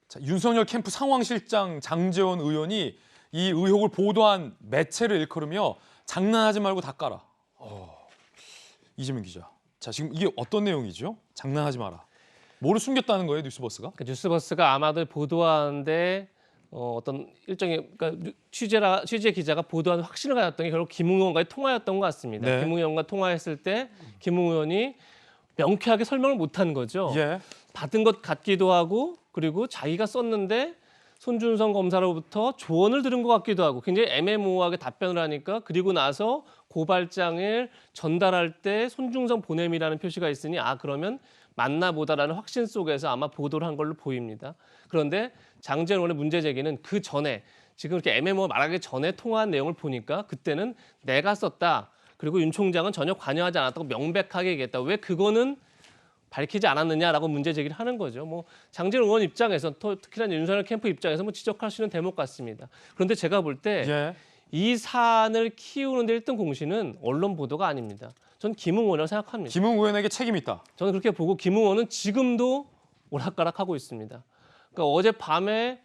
자, 윤석열 캠프 상황실장 장제원 의원이 이 의혹을 보도한 매체를 일컬으며 장난하지 말고 다 깔아. 이재명 기자. 자, 지금 이게 어떤 내용이죠? 장난하지 마라. 뭐를 숨겼다는 거예요, 뉴스버스가? 그러니까 뉴스버스가 아마도 보도하는데 어떤 일종의 그러니까 취재 기자가 보도하는 확신을 가졌던 게 결국 김웅 의원과의 통화였던 것 같습니다. 네. 김웅 의원과 통화했을 때 김웅 의원이 명쾌하게 설명을 못한 거죠. 예. 받은 것 같기도 하고 그리고 자기가 썼는데 손준성 검사로부터 조언을 들은 것 같기도 하고 굉장히 애매모호하게 답변을 하니까 그리고 나서 고발장을 전달할 때 손준성 보냄이라는 표시가 있으니 그러면 맞나보다라는 확신 속에서 아마 보도를 한 걸로 보입니다. 그런데 장제원 의원의 문제 제기는 그 전에 지금 이렇게 애매모호 말하기 전에 통화한 내용을 보니까 그때는 내가 썼다. 그리고 윤 총장은 전혀 관여하지 않았다고 명백하게 얘기했다. 왜 그거는 밝히지 않았느냐라고 문제 제기를 하는 거죠. 뭐 장제원 의원 입장에서 특히나 윤석열 캠프 입장에서 뭐 지적할 수 있는 대목 같습니다. 그런데 제가 볼 때 이 사안을 키우는 데 1등 공신은 언론 보도가 아닙니다. 전 김웅 의원이라고 생각합니다. 김웅 의원에게 책임이 있다. 저는 그렇게 보고 김웅 의원은 지금도 오락가락하고 있습니다. 그러니까 어젯밤에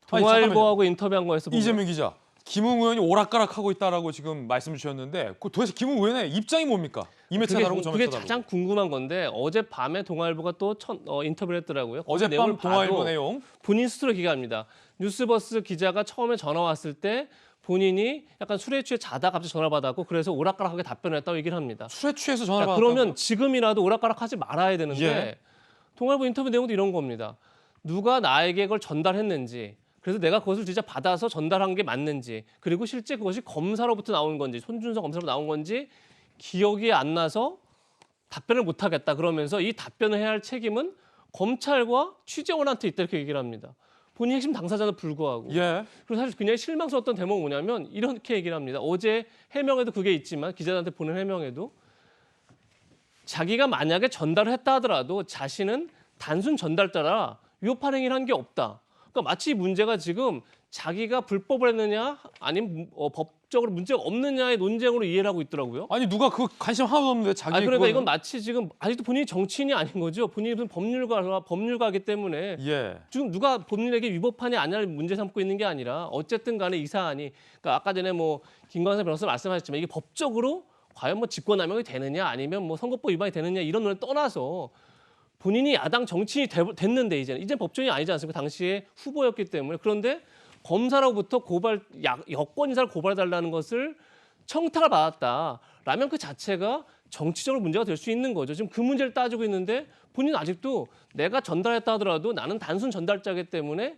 동아일보하고 인터뷰한 거에서 보면 이재명 기자. 김웅 의원이 오락가락하고 있다라고 지금 말씀을 주셨는데 도대체 김웅 의원의 입장이 뭡니까? 이매체 다르고 저매체 그게 다르고. 가장 궁금한 건데 어젯밤에 동아일보가 또 인터뷰를 했더라고요. 어젯밤 동아일보 내용. 본인 스스로 기각합니다. 뉴스버스 기자가 처음에 전화 왔을 때 본인이 약간 술에 취해 자다 갑자기 전화 받았고 그래서 오락가락하게 답변을 했다고 얘기를 합니다. 술에 취해서 전화를 받았다고? 그러면 지금이라도 오락가락하지 말아야 되는데 통화부 인터뷰 내용도 이런 겁니다. 누가 나에게 그걸 전달했는지, 그래서 내가 그것을 진짜 받아서 전달한 게 맞는지, 그리고 실제 그것이 검사로부터 나온 건지, 손준성 검사로 나온 건지 기억이 안 나서 답변을 못 하겠다. 그러면서 이 답변을 해야 할 책임은 검찰과 취재원한테 있다 이렇게 얘기를 합니다. 본인이 핵심 당사자는 불구하고. 예. 그리고 사실 굉장히 실망스러웠던 대목은 뭐냐면 이렇게 얘기를 합니다. 어제 해명에도 그게 있지만 기자들한테 보낸 해명에도 자기가 만약에 전달을 했다 하더라도 자신은 단순 전달자라 위법한 행위를 한 게 없다. 그러니까 마치 이 문제가 지금 자기가 불법을 했느냐 아니면 법적으로 문제가 없느냐의 논쟁으로 이해를 하고 있더라고요. 아니 누가 그 관심 하나도 없는데 자기 그러니까 그거는- 이건 마치 지금 아직도 본인이 정치인이 아닌 거죠. 본인이 무슨 법률가이기 때문에 예. 지금 누가 법률에게 위법하냐 아니냐를 문제 삼고 있는 게 아니라 어쨌든 간에 이 사안이 그러니까 아까 전에 뭐 김광석 변호사 말씀하셨지만 이게 법적으로 과연 뭐 직권남용이 되느냐 아니면 뭐 선거법 위반이 되느냐 이런 걸 떠나서 본인이 야당 정치인이 됐는데 이제는 법조인이 아니지 않습니까? 당시에 후보였기 때문에. 그런데 검사로부터 여권 인사를 고발해달라는 것을 청탁을 받았다라면 그 자체가 정치적으로 문제가 될 수 있는 거죠. 지금 그 문제를 따지고 있는데 본인은 아직도 내가 전달했다 하더라도 나는 단순 전달자이기 때문에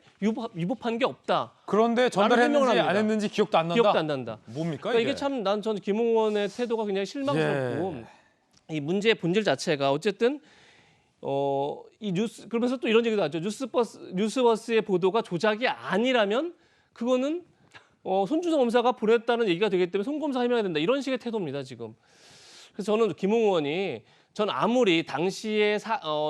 위법한 게 없다. 그런데 전달했는지 안 했는지 기억도 안 난다. 기억도 안 난다. 뭡니까 그러니까 이게? 이게 참 난 저는 김웅 의원의 태도가 굉장히 실망스럽고 이 문제의 본질 자체가 어쨌든 이 뉴스 그러면서 또 이런 얘기도 하죠. 뉴스버스의 보도가 조작이 아니라면 그거는 손준성 검사가 보냈다는 얘기가 되기 때문에 손 검사 해명해야 된다. 이런 식의 태도입니다 지금. 그래서 저는 김웅 의원이 전 아무리 당시에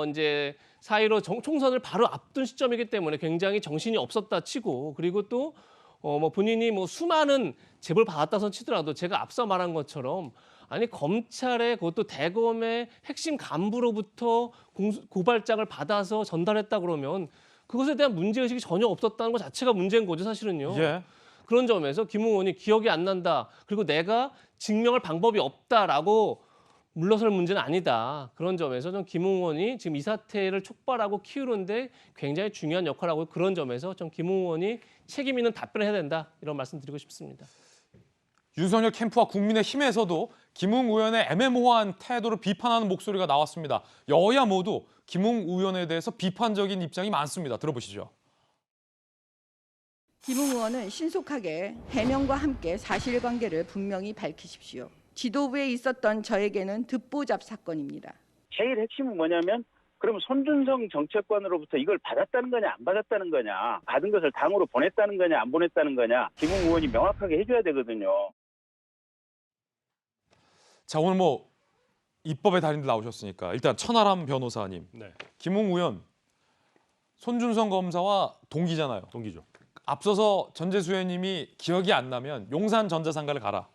이제 4.15 총선을 바로 앞둔 시점이기 때문에 굉장히 정신이 없었다 치고 그리고 또 뭐 본인이 뭐 수많은 제보를 받았다선 치더라도 제가 앞서 말한 것처럼 아니 검찰의 그것도 대검의 핵심 간부로부터 고발장을 받아서 전달했다 그러면 그것에 대한 문제의식이 전혀 없었다는 것 자체가 문제인 거죠 사실은요. 예. 그런 점에서 김웅 의원이 기억이 안 난다. 그리고 내가 증명할 방법이 없다라고 물러설 문제는 아니다. 그런 점에서 좀 김웅 의원이 지금 이 사태를 촉발하고 키우는데 굉장히 중요한 역할을 하고 그런 점에서 좀 김웅 의원이 책임 있는 답변을 해야 된다. 이런 말씀 드리고 싶습니다. 윤석열 캠프와 국민의힘에서도 김웅 의원의 애매모호한 태도를 비판하는 목소리가 나왔습니다. 여야 모두 김웅 의원에 대해서 비판적인 입장이 많습니다. 들어보시죠. 김웅 의원은 신속하게 해명과 함께 사실관계를 분명히 밝히십시오. 지도부에 있었던 저에게는 듣보잡 사건입니다. 제일 핵심은 뭐냐면 그럼 손준성 정책관으로부터 이걸 받았다는 거냐 안 받았다는 거냐 받은 것을 당으로 보냈다는 거냐 안 보냈다는 거냐 김웅 의원이 명확하게 해줘야 되거든요. 자 오늘 뭐 입법의 달인들 나오셨으니까 일단 천하람 변호사님, 네. 김웅 의원 손준성 검사와 동기잖아요. 동기죠. 앞서서 전재수 의원님이 기억이 안 나면 용산 전자상가를 가라.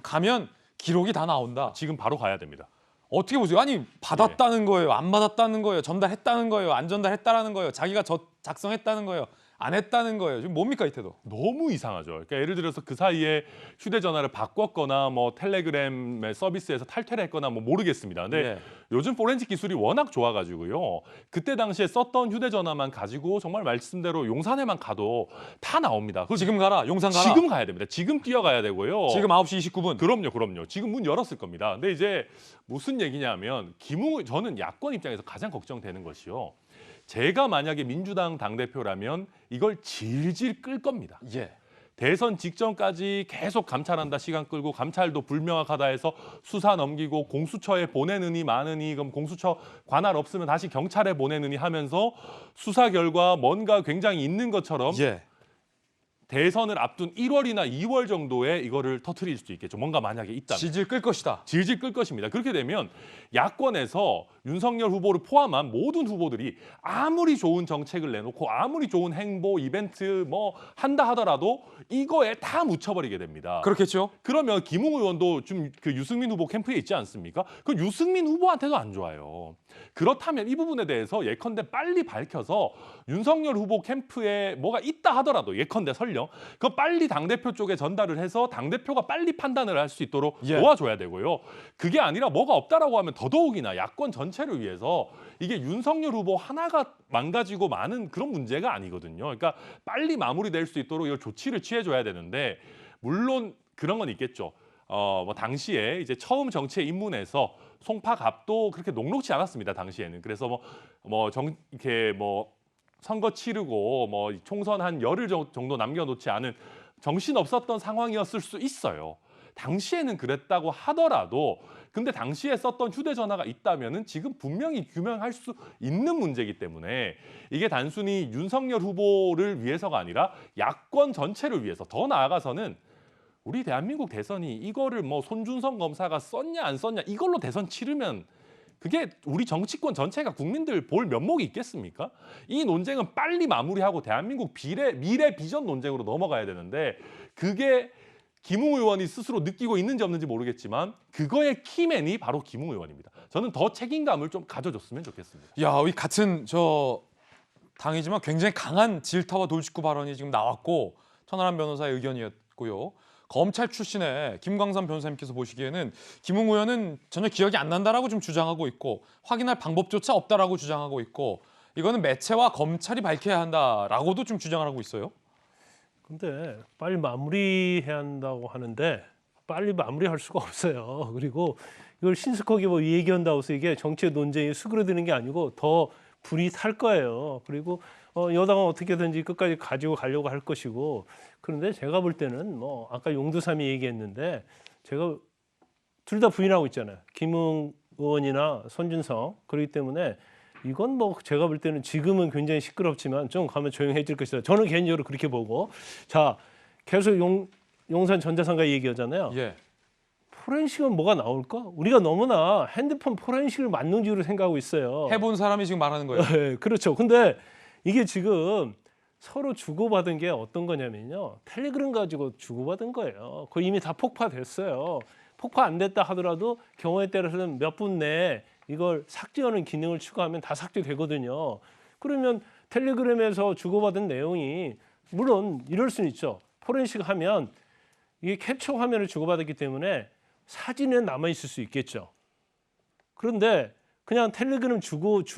가면 기록이 다 나온다. 지금 바로 가야 됩니다. 어떻게 보세요? 아니 받았다는 거예요, 안 받았다는 거예요, 전달했다는 거예요, 안 전달했다라는 거예요, 자기가 작성했다는 거예요, 안 했다는 거예요. 지금 뭡니까 이 태도? 너무 이상하죠. 그러니까 예를 들어서 그 사이에 휴대전화를 바꿨거나 뭐 텔레그램의 서비스에서 탈퇴를 했거나 뭐 모르겠습니다. 근데 네. 요즘 포렌식 기술이 워낙 좋아가지고요. 그때 당시에 썼던 휴대전화만 가지고 정말 말씀대로 용산에만 가도 다 나옵니다. 지금 가라, 용산 가라. 지금 가야 됩니다. 지금 뛰어가야 되고요. 지금 9시 29분. 그럼요. 지금 문 열었을 겁니다. 근데 이제 무슨 얘기냐면 저는 야권 입장에서 가장 걱정되는 것이요. 제가 만약에 민주당 당대표라면 이걸 질질 끌 겁니다. 예. 대선 직전까지 계속 감찰한다, 시간 끌고 감찰도 불명확하다 해서 수사 넘기고 공수처에 보내느니 마느니 그럼 공수처 관할 없으면 다시 경찰에 보내느니 하면서 수사 결과 뭔가 굉장히 있는 것처럼 예. 대선을 앞둔 1월이나 2월 정도에 이거를 터뜨릴 수도 있겠죠. 뭔가 만약에 있다면. 질질 끌 것이다. 질질 끌 것입니다. 그렇게 되면 야권에서 윤석열 후보를 포함한 모든 후보들이 아무리 좋은 정책을 내놓고 아무리 좋은 행보, 이벤트 뭐 한다 하더라도 이거에 다 묻혀버리게 됩니다. 그렇겠죠. 그러면 김웅 의원도 좀 그 유승민 후보 캠프에 있지 않습니까? 그 유승민 후보한테도 안 좋아요. 그렇다면 이 부분에 대해서 예컨대 빨리 밝혀서 윤석열 후보 캠프에 뭐가 있다 하더라도 예컨대 설령 그거 빨리 당대표 쪽에 전달을 해서 당대표가 빨리 판단을 할 수 있도록 도와줘야 되고요. 그게 아니라 뭐가 없다라고 하면 더더욱이나 야권 전체를 위해서 이게 윤석열 후보 하나가 망가지고 많은 그런 문제가 아니거든요. 그러니까 빨리 마무리될 수 있도록 이 조치를 취해줘야 되는데 물론 그런 건 있겠죠. 뭐 당시에 이제 처음 정치에 입문해서 송파갑도 그렇게 녹록지 않았습니다. 당시에는. 그래서 이렇게 선거 치르고 총선 한 열흘 정도 남겨놓지 않은 정신 없었던 상황이었을 수 있어요. 당시에는 그랬다고 하더라도 근데 당시에 썼던 휴대전화가 있다면은 지금 분명히 규명할 수 있는 문제이기 때문에 이게 단순히 윤석열 후보를 위해서가 아니라 야권 전체를 위해서 더 나아가서는 우리 대한민국 대선이 이거를 손준성 검사가 썼냐 안 썼냐 이걸로 대선 치르면 그게 우리 정치권 전체가 국민들 볼 면목이 있겠습니까? 이 논쟁은 빨리 마무리하고 대한민국 미래 비전 논쟁으로 넘어가야 되는데 그게 김웅 의원이 스스로 느끼고 있는지 없는지 모르겠지만 그거의 키맨이 바로 김웅 의원입니다. 저는 더 책임감을 좀 가져줬으면 좋겠습니다. 야, 이 같은 당이지만 굉장히 강한 질타와 돌직구 발언이 지금 나왔고 천하람 변호사의 의견이었고요. 검찰 출신의 김광삼 변호사님께서 보시기에는 김웅 의원은 전혀 기억이 안 난다라고 좀 주장하고 있고 확인할 방법조차 없다라고 주장하고 있고 이거는 매체와 검찰이 밝혀야 한다라고도 좀 주장을 하고 있어요. 근데 빨리 마무리해야 한다고 하는데 빨리 마무리할 수가 없어요. 그리고 이걸 신속하게 얘기한다고 해서 이게 정치의 논쟁이 수그러드는 게 아니고 더 불이 탈 거예요. 그리고 여당은 어떻게든지 끝까지 가지고 가려고 할 것이고 그런데 제가 볼 때는 아까 용두삼이 얘기했는데 제가 둘 다 부인하고 있잖아요. 김웅 의원이나 손준성. 그렇기 때문에 이건 제가 볼 때는 지금은 굉장히 시끄럽지만 좀 가면 조용해질 것이다. 저는 개인적으로 그렇게 보고 자 계속 용산 전자상가 얘기하잖아요. 예. 포렌식은 뭐가 나올까? 우리가 너무나 핸드폰 포렌식을 만능주의로 생각하고 있어요. 해본 사람이 지금 말하는 거예요. 네, 그렇죠. 근데 이게 지금 서로 주고받은 게 어떤 거냐면요. 텔레그램 가지고 주고받은 거예요. 그거 이미 다 폭파됐어요. 폭파 안 됐다 하더라도 경우에 따라서는 몇 분 내에 이걸 삭제하는 기능을 추가하면 다 삭제되거든요. 그러면 텔레그램에서 주고받은 내용이 물론 이럴 수는 있죠. 포렌식 하면 이게 캡처 화면을 주고받았기 때문에 사진은 남아있을 수 있겠죠. 그런데 그냥 텔레그램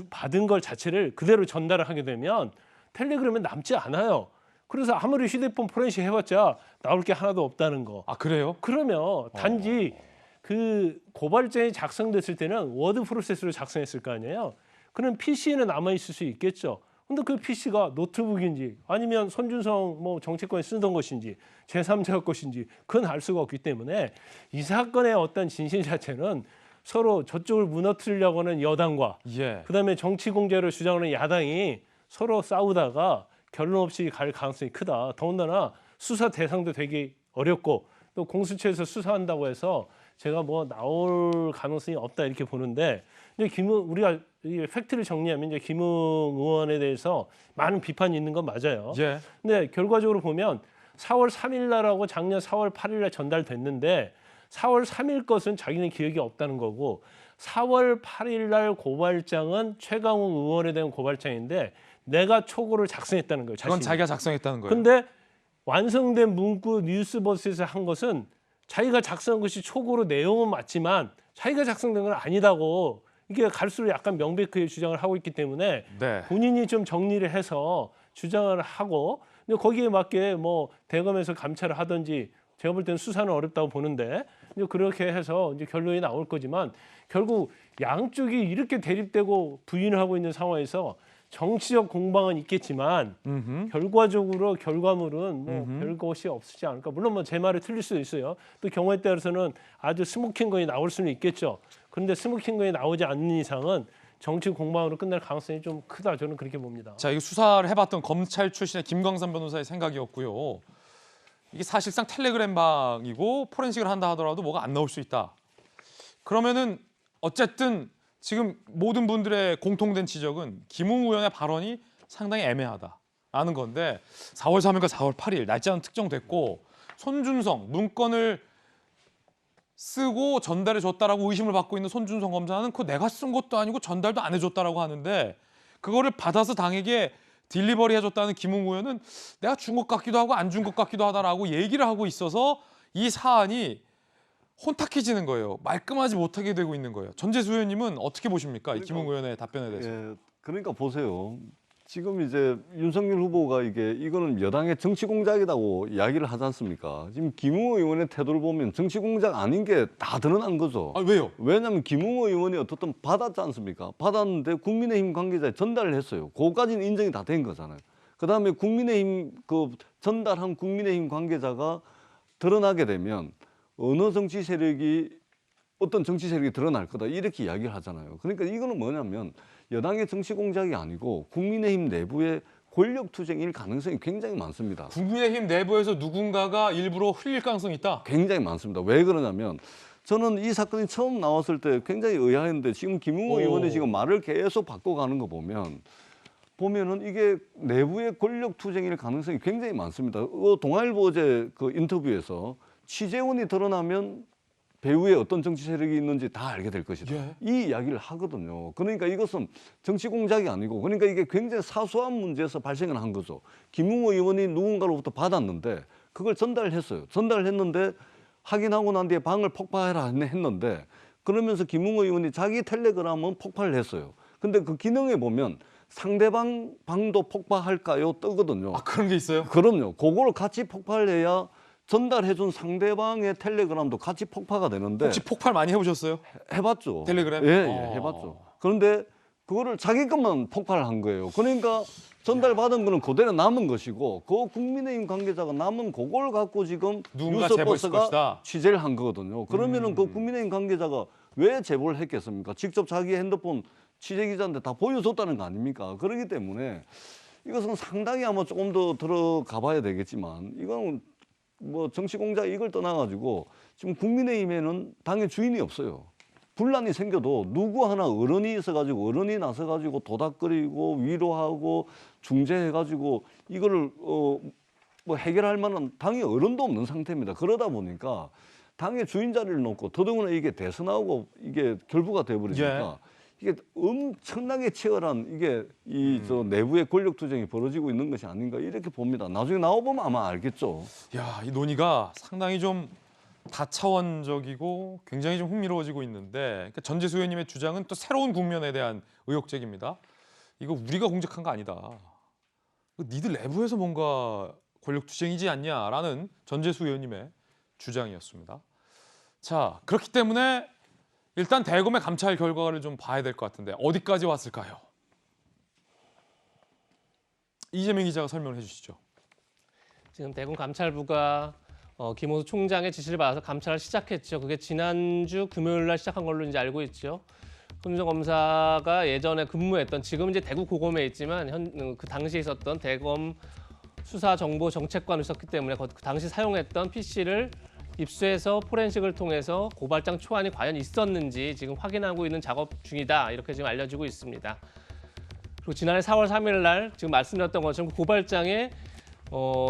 받은 걸 자체를 그대로 전달을 하게 되면 텔레그램에 남지 않아요. 그래서 아무리 휴대폰 포렌식 해봤자 나올 게 하나도 없다는 거. 아, 그래요? 그러면 단지 그 고발장이 작성됐을 때는 워드 프로세스로 작성했을 거 아니에요. 그럼 PC에는 남아있을 수 있겠죠. 근데 그 PC가 노트북인지 아니면 손준성 정치권에 쓰던 것인지 제3자 것인지 그건 알 수가 없기 때문에 이 사건의 어떤 진실 자체는 서로 저쪽을 무너뜨리려고 하는 여당과 그다음에 정치 공작을 주장하는 야당이 서로 싸우다가 결론 없이 갈 가능성이 크다. 더군다나 수사 대상도 되게 어렵고 또 공수처에서 수사한다고 해서 제가 나올 가능성이 없다 이렇게 보는데 이제 우리가 이 팩트를 정리하면 이제 김웅 의원에 대해서 많은 비판이 있는 건 맞아요. 예. 근데 결과적으로 보면 4월 3일 날하고 작년 4월 8일 날 전달됐는데 4월 3일 것은 자기는 기억이 없다는 거고 4월 8일 날 고발장은 최강욱 의원에 대한 고발장인데 내가 초고를 작성했다는 거예요. 그건 자기가 작성했다는 거예요. 근데 완성된 문구 뉴스버스에서 한 것은 자기가 작성한 것이 초고로 내용은 맞지만 자기가 작성된 건 아니다고 이게 갈수록 약간 명백하게 주장을 하고 있기 때문에 본인이 좀 정리를 해서 주장을 하고 근데 거기에 맞게 대검에서 감찰을 하든지 제가 볼 때는 수사는 어렵다고 보는데 이제 그렇게 해서 이제 결론이 나올 거지만 결국 양쪽이 이렇게 대립되고 부인을 하고 있는 상황에서 정치적 공방은 있겠지만 결과적으로 결과물은 별 것이 없지 않을까. 물론 제 말이 틀릴 수도 있어요. 또 경우에 따라서는 아주 스모킹건이 나올 수는 있겠죠. 그런데 스모킹건이 나오지 않는 이상은 정치 공방으로 끝날 가능성이 좀 크다. 저는 그렇게 봅니다. 자, 이거 수사를 해봤던 검찰 출신의 김광삼 변호사의 생각이었고요. 이게 사실상 텔레그램방이고 포렌식을 한다 하더라도 뭐가 안 나올 수 있다. 그러면은 어쨌든 지금 모든 분들의 공통된 지적은 김웅 의원의 발언이 상당히 애매하다라는 건데 4월 3일과 4월 8일 날짜는 특정됐고 손준성 문건을 쓰고 전달해 줬다라고 의심을 받고 있는 손준성 검사는 그거 내가 쓴 것도 아니고 전달도 안 해줬다라고 하는데 그거를 받아서 당에게 딜리버리 해줬다는 김웅 의원은 내가 준 것 같기도 하고 안 준 것 같기도 하다라고 얘기를 하고 있어서 이 사안이 혼탁해지는 거예요. 말끔하지 못하게 되고 있는 거예요. 전재수 의원님은 어떻게 보십니까? 이 김웅 의원의 답변에 대해서. 그러니까 보세요. 지금 이제 윤석열 후보가 이거는 여당의 정치 공작이라고 이야기를 하지 않습니까? 지금 김웅 의원의 태도를 보면 정치 공작 아닌 게 다 드러난 거죠. 아, 왜요? 왜냐하면 김웅 의원이 어떻든 받았지 않습니까? 받았는데 국민의힘 관계자에 전달을 했어요. 그거까지는 인정이 다 된 거잖아요. 그다음에 국민의힘 전달한 국민의힘 관계자가 드러나게 되면 어느 정치 세력이 어떤 정치 세력이 드러날 거다 이렇게 이야기를 하잖아요. 그러니까 이거는 뭐냐면 여당의 정치 공작이 아니고 국민의힘 내부의 권력 투쟁일 가능성이 굉장히 많습니다. 국민의힘 내부에서 누군가가 일부러 흘릴 가능성이 있다? 굉장히 많습니다. 왜 그러냐면 저는 이 사건이 처음 나왔을 때 굉장히 의아했는데 지금 김웅호 의원이 지금 말을 계속 바꿔가는 거 보면은 이게 내부의 권력 투쟁일 가능성이 굉장히 많습니다. 동아일보 어제 그 인터뷰에서 취재원이 드러나면 배후에 어떤 정치 세력이 있는지 다 알게 될 것이다. 예. 이 이야기를 하거든요. 그러니까 이것은 정치 공작이 아니고 그러니까 이게 굉장히 사소한 문제에서 발생을 한 거죠. 김웅호 의원이 누군가로부터 받았는데 그걸 전달했어요. 전달했는데 확인하고 난 뒤에 방을 폭파해라 했는데 그러면서 김웅호 의원이 자기 텔레그램은 폭발을 했어요. 근데 그 기능에 보면 상대방 방도 폭파할까요? 뜨거든요. 아, 그런 게 있어요? 그럼요. 그걸 같이 폭발해야 전달해준 상대방의 텔레그램도 같이 폭파가 되는데 혹시 폭발 많이 해보셨어요? 해봤죠. 텔레그램? 예, 해봤죠. 그런데 그거를 자기 것만 폭발한 거예요. 그러니까 전달받은 거는 그대로 남은 것이고 그 국민의힘 관계자가 남은 그걸 갖고 지금 누군가 제보했을 것이다. 뉴스버스가 취재를 한 거거든요. 그러면은 그 국민의힘 관계자가 왜 제보를 했겠습니까? 직접 자기 핸드폰 취재기자한테 다 보여줬다는 거 아닙니까? 그렇기 때문에 이것은 상당히 아마 조금 더 들어가 봐야 되겠지만 이건 뭐 정치 공작 이걸 떠나가지고 지금 국민의힘에는 당의 주인이 없어요. 분란이 생겨도 누구 하나 어른이 있어가지고 어른이 나서가지고 도닥거리고 위로하고 중재해가지고 이거를 뭐 해결할 만한 당의 어른도 없는 상태입니다. 그러다 보니까 당의 주인 자리를 놓고 더더구나 이게 대선하고 이게 결부가 돼버리니까 이게 엄청나게 치열한 이게 저 내부의 권력 투쟁이 벌어지고 있는 것이 아닌가 이렇게 봅니다. 나중에 나와보면 아마 알겠죠. 야, 이 논의가 상당히 좀 다차원적이고 굉장히 좀 흥미로워지고 있는데 그러니까 전재수 의원님의 주장은 또 새로운 국면에 대한 의혹 제기입니다. 이거 우리가 공작한 거 아니다. 니들 내부에서 뭔가 권력 투쟁이지 않냐라는 전재수 의원님의 주장이었습니다. 자, 그렇기 때문에 일단 대검의 감찰 결과를 좀 봐야 될 것 같은데 어디까지 왔을까요? 이재명 기자가 설명을 해주시죠. 지금 대검 감찰부가 김호수 총장의 지시를 받아서 감찰을 시작했죠. 그게 지난주 금요일 날 시작한 걸로 이제 알고 있죠. 손준성 검사가 예전에 근무했던 지금 이제 대구 고검에 있지만 그 당시에 있었던 대검 수사정보정책관을 있었기 때문에 그 당시 사용했던 PC를 입수해서 포렌식을 통해서 고발장 초안이 과연 있었는지 지금 확인하고 있는 작업 중이다. 이렇게 지금 알려지고 있습니다. 그리고 지난해 4월 3일 날 지금 말씀드렸던 것처럼 고발장에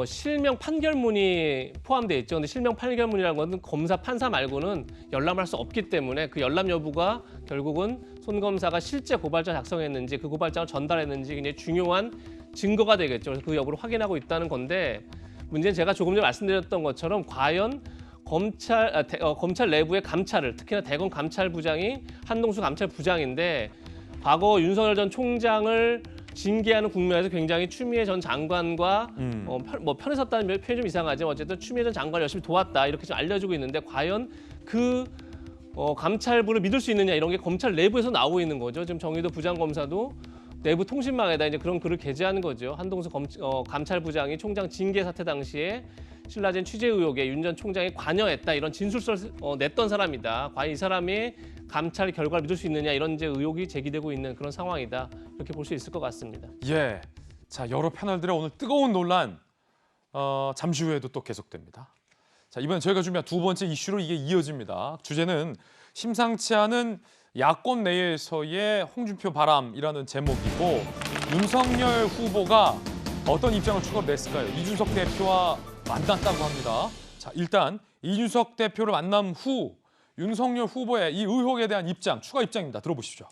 실명 판결문이 포함되어 있죠. 근데 실명 판결문이라는 것은 검사, 판사 말고는 열람할 수 없기 때문에 그 열람 여부가 결국은 손 검사가 실제 고발장 작성했는지 그 고발장을 전달했는지 굉장히 중요한 증거가 되겠죠. 그래서 그 여부를 확인하고 있다는 건데 문제는 제가 조금 전에 말씀드렸던 것처럼 과연 검찰 내부의 감찰을 특히나 대검 감찰부장이 한동수 감찰부장인데 과거 윤석열 전 총장을 징계하는 국면에서 굉장히 추미애 전 장관과 편에 섰다는 표현이 좀 이상하지만 어쨌든 추미애 전 장관을 열심히 도왔다 이렇게 좀 알려지고 있는데 과연 그 감찰부를 믿을 수 있느냐 이런 게 검찰 내부에서 나오고 있는 거죠. 지금 정의도 부장검사도 내부 통신망에다 이제 그런 글을 게재하는 거죠. 한동수 감찰부장이 총장 징계 사태 당시에 신라젠 취재 의혹에 윤 전 총장이 관여했다 이런 진술서를 냈던 사람이다. 과연 이 사람이 감찰 결과를 믿을 수 있느냐 이런 이제 의혹이 제기되고 있는 그런 상황이다. 이렇게 볼 수 있을 것 같습니다. 예, 자 여러 패널들의 오늘 뜨거운 논란 잠시 후에도 또 계속됩니다. 자 이번엔 저희가 준비한 두 번째 이슈로 이게 이어집니다. 주제는 심상치 않은 야권 내에서의 홍준표 바람이라는 제목이고 윤석열 후보가 어떤 입장을 추가로 냈을까요? 이준석 대표와 만났다고 합니다. 자 일단 이준석 대표를 만난 후 윤석열 후보의 이 의혹에 대한 입장, 추가 입장입니다. 들어보시죠.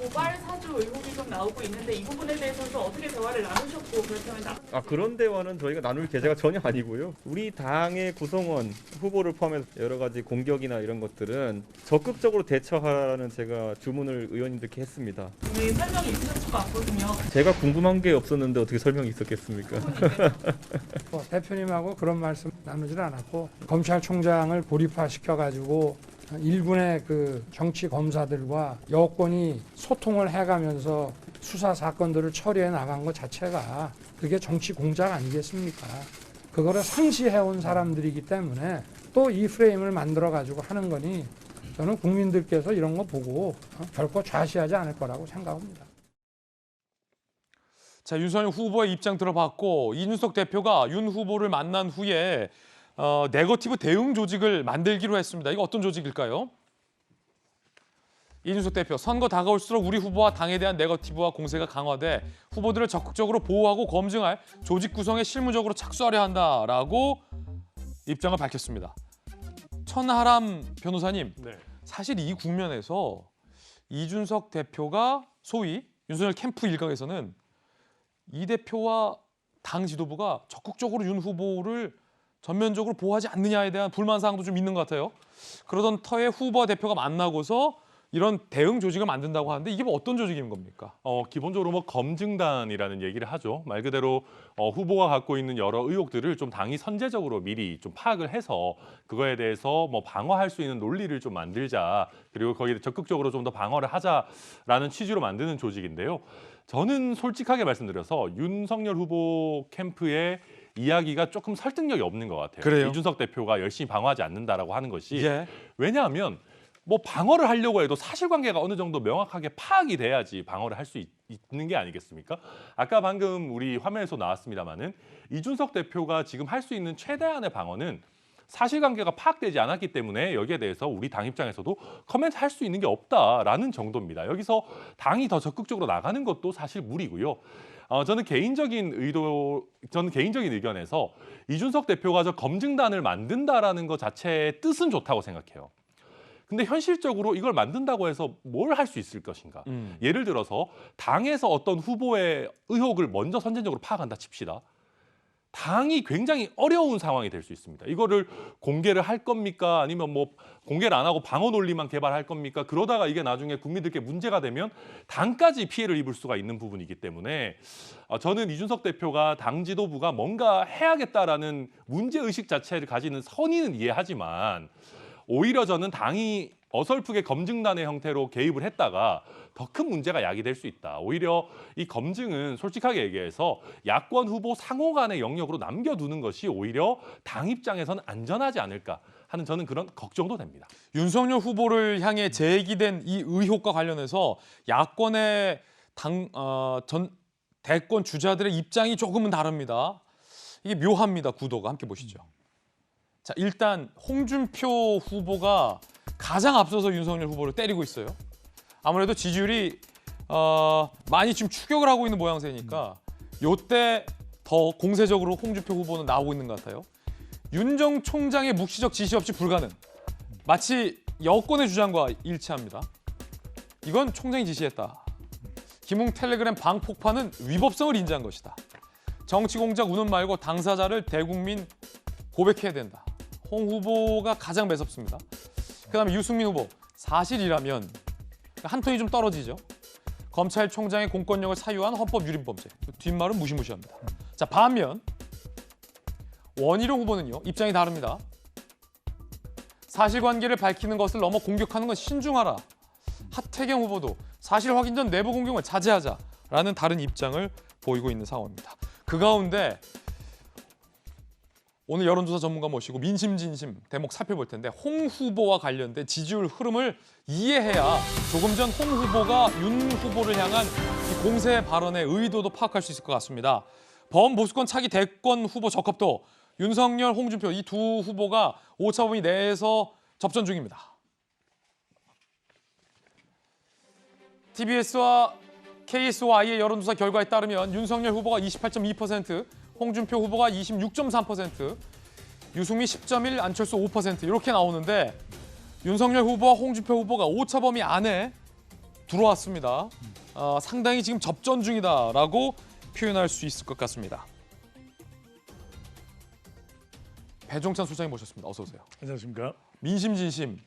고발 사주 의혹이 좀 나오고 있는데 이 부분에 대해서도 어떻게 대화를 나누셨고 그렇다면 그런 대화는 저희가 나눌 계제가 전혀 아니고요. 우리 당의 구성원 후보를 포함해서 여러 가지 공격이나 이런 것들은 적극적으로 대처하라는 제가 주문을 의원님들께 했습니다. 네, 설명이 있으셨을 것 같거든요. 제가 궁금한 게 없었는데 어떻게 설명이 있었겠습니까? 대표님하고 그런 말씀 나누질 않았고 검찰총장을 고립화시켜가지고 일군의 그 정치 검사들과 여권이 소통을 해가면서 수사 사건들을 처리해 나간 것 자체가 그게 정치 공작 아니겠습니까? 그거를 상시해온 사람들이기 때문에 또 이 프레임을 만들어가지고 하는 거니 저는 국민들께서 이런 거 보고 결코 좌시하지 않을 거라고 생각합니다. 자, 윤석열 후보의 입장 들어봤고 이준석 대표가 윤 후보를 만난 후에 네거티브 대응 조직을 만들기로 했습니다. 이거 어떤 조직일까요? 이준석 대표, 선거 다가올수록 우리 후보와 당에 대한 네거티브와 공세가 강화돼 후보들을 적극적으로 보호하고 검증할 조직 구성에 실무적으로 착수하려 한다라고 입장을 밝혔습니다. 천하람 변호사님, 사실 이 국면에서 이준석 대표가 소위 윤석열 캠프 일각에서는 이 대표와 당 지도부가 적극적으로 윤 후보를 전면적으로 보호하지 않느냐에 대한 불만 사항도 좀 있는 것 같아요. 그러던 터에 후보와 대표가 만나고서 이런 대응 조직을 만든다고 하는데 이게 뭐 어떤 조직인 겁니까? 기본적으로 뭐 검증단이라는 얘기를 하죠. 말 그대로 후보가 갖고 있는 여러 의혹들을 좀 당이 선제적으로 미리 좀 파악을 해서 그거에 대해서 뭐 방어할 수 있는 논리를 좀 만들자. 그리고 거기에 적극적으로 좀 더 방어를 하자라는 취지로 만드는 조직인데요. 저는 솔직하게 말씀드려서 윤석열 후보 캠프의 이야기가 조금 설득력이 없는 것 같아요. 그래요? 이준석 대표가 열심히 방어하지 않는다라고 하는 것이. 예. 왜냐하면 뭐 방어를 하려고 해도 사실관계가 어느 정도 명확하게 파악이 돼야지 방어를 할 수 있는 게 아니겠습니까? 아까 방금 우리 화면에서 나왔습니다마는 이준석 대표가 지금 할 수 있는 최대한의 방어는 사실관계가 파악되지 않았기 때문에 여기에 대해서 우리 당 입장에서도 코멘트 할 수 있는 게 없다라는 정도입니다. 여기서 당이 더 적극적으로 나가는 것도 사실 무리고요. 저는 개인적인 의견에서 이준석 대표가 저 검증단을 만든다라는 것 자체의 뜻은 좋다고 생각해요. 근데 현실적으로 이걸 만든다고 해서 뭘 할 수 있을 것인가? 예를 들어서 당에서 어떤 후보의 의혹을 먼저 선제적으로 파악한다 칩시다. 당이 굉장히 어려운 상황이 될 수 있습니다. 이거를 공개를 할 겁니까? 아니면 뭐 공개를 안 하고 방어 논리만 개발할 겁니까? 그러다가 이게 나중에 국민들께 문제가 되면 당까지 피해를 입을 수가 있는 부분이기 때문에 저는 이준석 대표가 당 지도부가 뭔가 해야겠다라는 문제의식 자체를 가지는 선의는 이해하지만 오히려 저는 당이 어설프게 검증단의 형태로 개입을 했다가 더 큰 문제가 야기될 수 있다. 오히려 이 검증은 솔직하게 얘기해서 야권 후보 상호 간의 영역으로 남겨두는 것이 오히려 당 입장에서는 안전하지 않을까 하는 저는 그런 걱정도 됩니다. 윤석열 후보를 향해 제기된 이 의혹과 관련해서 야권의 전 대권 주자들의 입장이 조금은 다릅니다. 이게 묘합니다. 구도가. 함께 보시죠. 자, 일단 홍준표 후보가 가장 앞서서 윤석열 후보를 때리고 있어요. 아무래도 지지율이 많이 지금 추격을 하고 있는 모양새니까 요때 더 공세적으로 홍준표 후보는 나오고 있는 것 같아요. 윤 전 총장의 묵시적 지시 없이 불가능. 마치 여권의 주장과 일치합니다. 이건 총장이 지시했다. 김웅 텔레그램 방폭파는 위법성을 인지한 것이다. 정치 공작 운운 말고 당사자를 대국민 고백해야 된다. 홍 후보가 가장 매섭습니다. 그다음에 유승민 후보, 사실이라면 한 톤이 좀 떨어지죠. 검찰총장의 공권력을 사유한 헌법 유린 범죄. 뒷말은 무시무시합니다. 자, 반면 원희룡 후보는요. 입장이 다릅니다. 사실관계를 밝히는 것을 넘어 공격하는 건 신중하라. 하태경 후보도 사실 확인 전 내부 공격을 자제하자라는 다른 입장을 보이고 있는 상황입니다. 그 가운데 오늘 여론조사 전문가 모시고 민심진심 대목 살펴볼 텐데 홍 후보와 관련된 지지율 흐름을 이해해야 조금 전 홍 후보가 윤 후보를 향한 이 공세 발언의 의도도 파악할 수 있을 것 같습니다. 범보수권 차기 대권 후보 적합도 윤석열, 홍준표 이 두 후보가 오차범위 내에서 접전 중입니다. TBS와 KSY의 여론조사 결과에 따르면 윤석열 후보가 28.2%, 홍준표 후보가 26.3%, 유승민 10.1%, 안철수 5% 이렇게 나오는데 윤석열 후보와 홍준표 후보가 오차범위 안에 들어왔습니다. 상당히 지금 접전 중이다라고 표현할 수 있을 것 같습니다. 배종찬 소장님 모셨습니다. 어서 오세요. 안녕하십니까. 민심진심.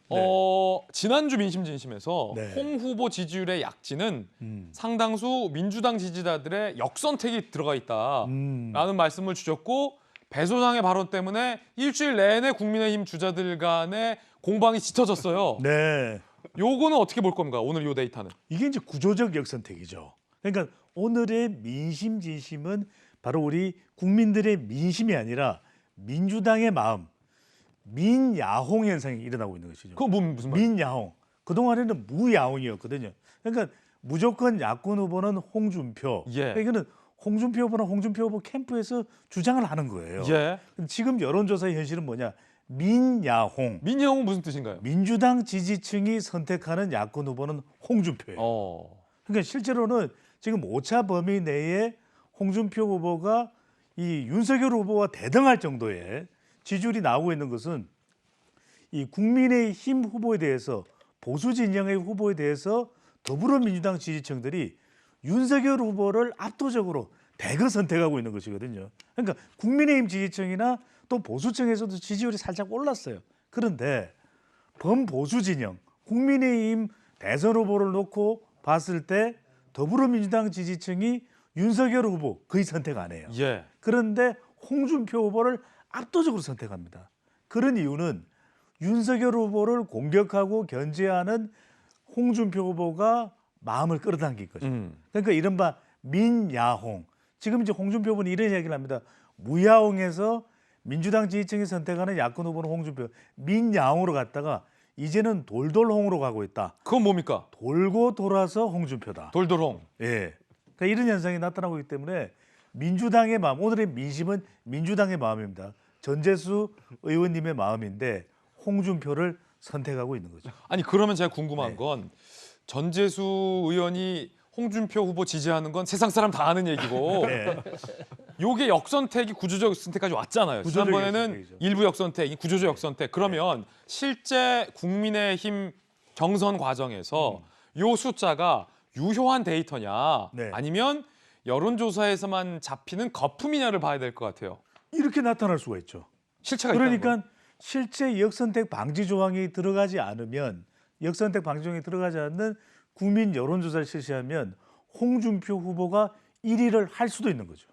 지난주 민심진심에서 홍 후보 지지율의 약진은 상당수 민주당 지지자들의 역선택이 들어가 있다라는 말씀을 주셨고 배 소장의 발언 때문에 일주일 내내 국민의힘 주자들 간의 공방이 짙어졌어요. 네. 요거는 어떻게 볼 겁니까? 오늘 요 데이터는. 이게 이제 구조적 역선택이죠. 그러니까 오늘의 민심 진심은 바로 우리 국민들의 민심이 아니라 민주당의 마음, 민야홍 현상이 일어나고 있는 것이죠. 그건 무슨 말이에요? 민야홍. 그동안에는 무야홍이었거든요. 그러니까 무조건 야권 후보는 홍준표. 이거는 홍준표 후보는 홍준표 후보 캠프에서 주장을 하는 거예요. 지금 여론조사의 현실은 뭐냐? 민야홍. 민야홍은 무슨 뜻인가요? 민주당 지지층이 선택하는 야권 후보는 홍준표예요. 그러니까 실제로는 지금 오차 범위 내에 홍준표 후보가 이 윤석열 후보와 대등할 정도의 지지율이 나오고 있는 것은 이 국민의힘 후보에 대해서 보수 진영의 후보에 대해서 더불어민주당 지지층들이 윤석열 후보를 압도적으로 대거 선택하고 있는 것이거든요. 그러니까 국민의힘 지지층이나 또 보수층에서도 지지율이 살짝 올랐어요. 그런데 범보수 진영, 국민의힘 대선 후보를 놓고 봤을 때 더불어민주당 지지층이 윤석열 후보 거의 선택 안 해요. 그런데 홍준표 후보를 압도적으로 선택합니다. 그런 이유는 윤석열 후보를 공격하고 견제하는 홍준표 후보가 마음을 끌어당긴 거죠. 그러니까 이른바 민야홍. 지금 이제 홍준표 후보는 이런 이야기를 합니다. 무야홍에서 민주당 지지층이 선택하는 야권 후보는 홍준표, 민야홍으로 갔다가 이제는 돌돌홍으로 가고 있다. 그건 뭡니까? 돌고 돌아서 홍준표다. 돌돌홍. 예. 그러니까 이런 현상이 나타나고 있기 때문에 민주당의 마음, 오늘의 민심은 민주당의 마음입니다. 전재수 의원님의 마음인데 홍준표를 선택하고 있는 거죠. 아니 그러면 제가 궁금한 건 전재수 의원이 홍준표 후보 지지하는 건 세상 사람 다 아는 얘기고 요게 역선택이 구조적 선택까지 왔잖아요. 지난번에는 일부 역선택, 구조적 역선택. 그러면 실제 국민의힘 경선 과정에서 요 숫자가 유효한 데이터냐 아니면 여론조사에서만 잡히는 거품이냐를 봐야 될 것 같아요. 이렇게 나타날 수가 있죠. 실체가 그러니까 실제 역선택 방지 조항이 들어가지 않으면 역선택 방지 조항이 들어가지 않는 국민 여론조사를 실시하면 홍준표 후보가 1위를 할 수도 있는 거죠.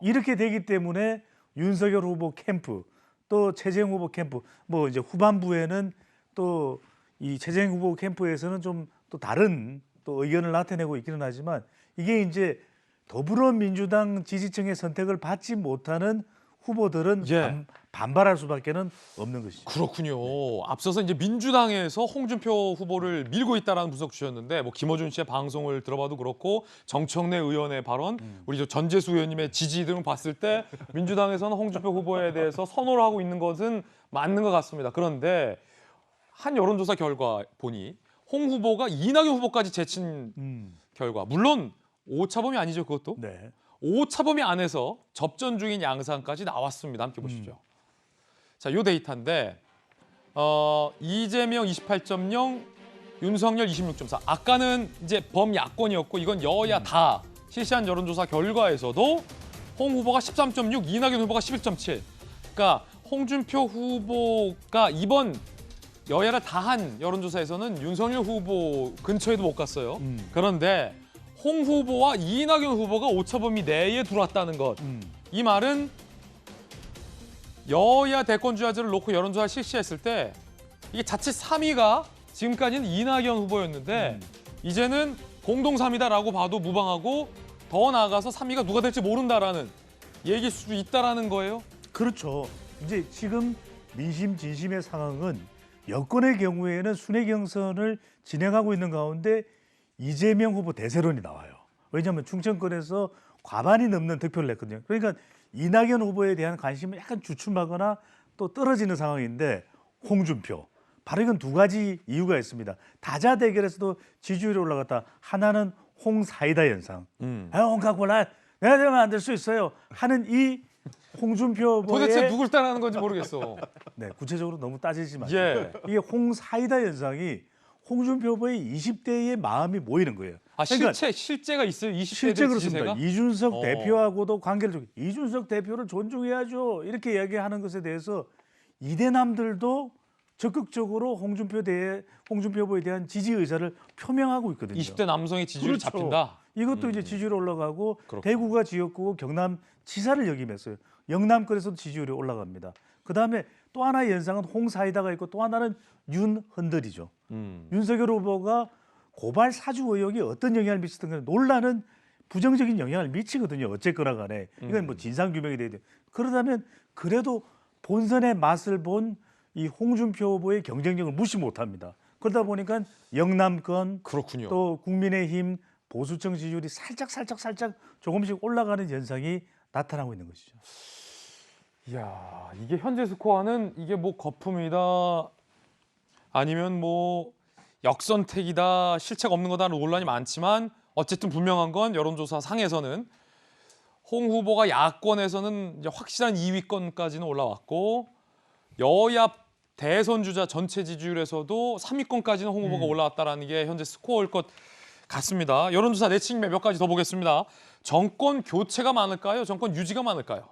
이렇게 되기 때문에 윤석열 후보 캠프 또 최재형 후보 캠프 뭐 이제 후반부에는 또 이 최재형 후보 캠프에서는 좀 또 다른 또 의견을 나타내고 있기는 하지만 이게 이제 더불어민주당 지지층의 선택을 받지 못하는 후보들은 반발할 수밖에는 없는 것이죠. 그렇군요. 앞서서 이제 민주당에서 홍준표 후보를 밀고 있다라는 분석 주셨는데 뭐 김어준 씨의 방송을 들어봐도 그렇고 정청래 의원의 발언, 우리 저 전재수 의원님의 지지 등을 봤을 때 민주당에서는 홍준표 후보에 대해서 선호를 하고 있는 것은 맞는 것 같습니다. 그런데 한 여론조사 결과 보니 홍 후보가 이낙연 후보까지 제친 결과, 물론 오차범위 아니죠, 그것도? 오차범위 안에서 접전 중인 양상까지 나왔습니다. 함께 보시죠. 자, 요 데이터인데 이재명 28.0, 윤석열 26.4. 아까는 이제 범야권이었고 이건 여야 다 실시한 여론조사 결과에서도 홍 후보가 13.6, 이낙연 후보가 11.7. 그러니까 홍준표 후보가 이번 여야를 다 한 여론조사에서는 윤석열 후보 근처에도 못 갔어요. 그런데 홍 후보와 이낙연 후보가 오차범위 내에 들어왔다는 것. 이 말은 여야 대권 주자들을 놓고 여론조사 실시했을 때 이게 자칫 3위가 지금까지는 이낙연 후보였는데 이제는 공동 3위다라고 봐도 무방하고 더 나아가서 3위가 누가 될지 모른다라는 얘기일 수도 있다라는 거예요. 그렇죠. 이제 지금 민심 진심의 상황은 여권의 경우에는 순회 경선을 진행하고 있는 가운데 이재명 후보 대세론이 나와요. 왜냐하면 충청권에서 과반이 넘는 득표를 냈거든요. 그러니까 이낙연 후보에 대한 관심은 약간 주춤하거나 또 떨어지는 상황인데 홍준표. 바로 이건 두 가지 이유가 있습니다. 다자 대결에서도 지지율이 올라갔다. 하나는 홍사이다 현상. 홍 골라 내가 되면 안 될 수 있어요. 하는 이 홍준표 후보의 도대체 누굴 따라하는 건지 모르겠어. 네, 구체적으로 너무 따지지 마시고 이게 홍사이다 현상이 홍준표 후보의 20대의 마음이 모이는 거예요. 아, 실제가 있어요? 20대 실제 그렇습니다. 지지세가? 이준석 대표하고도 관계를 좀 이준석 대표를 존중해야죠. 이렇게 이야기하는 것에 대해서 이대남들도 적극적으로 홍준표 후보에 대한 지지 의사를 표명하고 있거든요. 20대 남성의 지지율이 그렇죠. 잡힌다. 이것도 이제 지지율이 올라가고 그렇구나. 대구가 지역구고 경남 지사를 역임했어요. 영남권에서도 지지율이 올라갑니다. 그다음에 또 하나의 연상은 홍사이다가 있고 또 하나는 윤헌들이죠. 윤석열 후보가 고발 사주 의혹이 어떤 영향을 미치든 간에 논란은 부정적인 영향을 미치거든요. 어쨌거나 간에 이건 뭐 진상 규명이 돼야 돼요. 그러다면 그래도 본선의 맛을 본 이 홍준표 후보의 경쟁력을 무시 못합니다. 그러다 보니까 영남권 그렇군요. 또 국민의힘 보수층 지지율이 살짝 조금씩 올라가는 현상이 나타나고 있는 것이죠. 이야, 이게 현재 스코어는 이게 뭐 거품이다 아니면 뭐 역선택이다, 실책 없는 거다는 논란이 많지만 어쨌든 분명한 건 여론조사 상에서는 홍 후보가 야권에서는 이제 확실한 2위권까지는 올라왔고 여야 대선 주자 전체 지지율에서도 3위권까지는 홍 후보가 올라왔다라는 게 현재 스코어일 것 같습니다. 여론조사 내친 몇 가지 더 보겠습니다. 정권 교체가 많을까요? 정권 유지가 많을까요?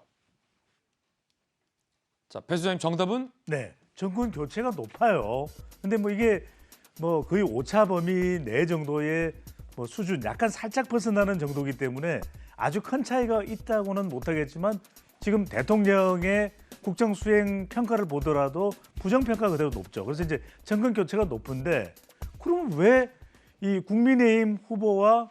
자, 배 소장님 정답은? 네, 정권 교체가 높아요. 근데 뭐 이게 뭐 거의 오차 범위 내 정도의 뭐 수준, 약간 살짝 벗어나는 정도이기 때문에 아주 큰 차이가 있다고는 못하겠지만 지금 대통령의 국정 수행 평가를 보더라도 부정 평가 그대로 높죠. 그래서 이제 정권 교체가 높은데 그럼 왜 이 국민의힘 후보와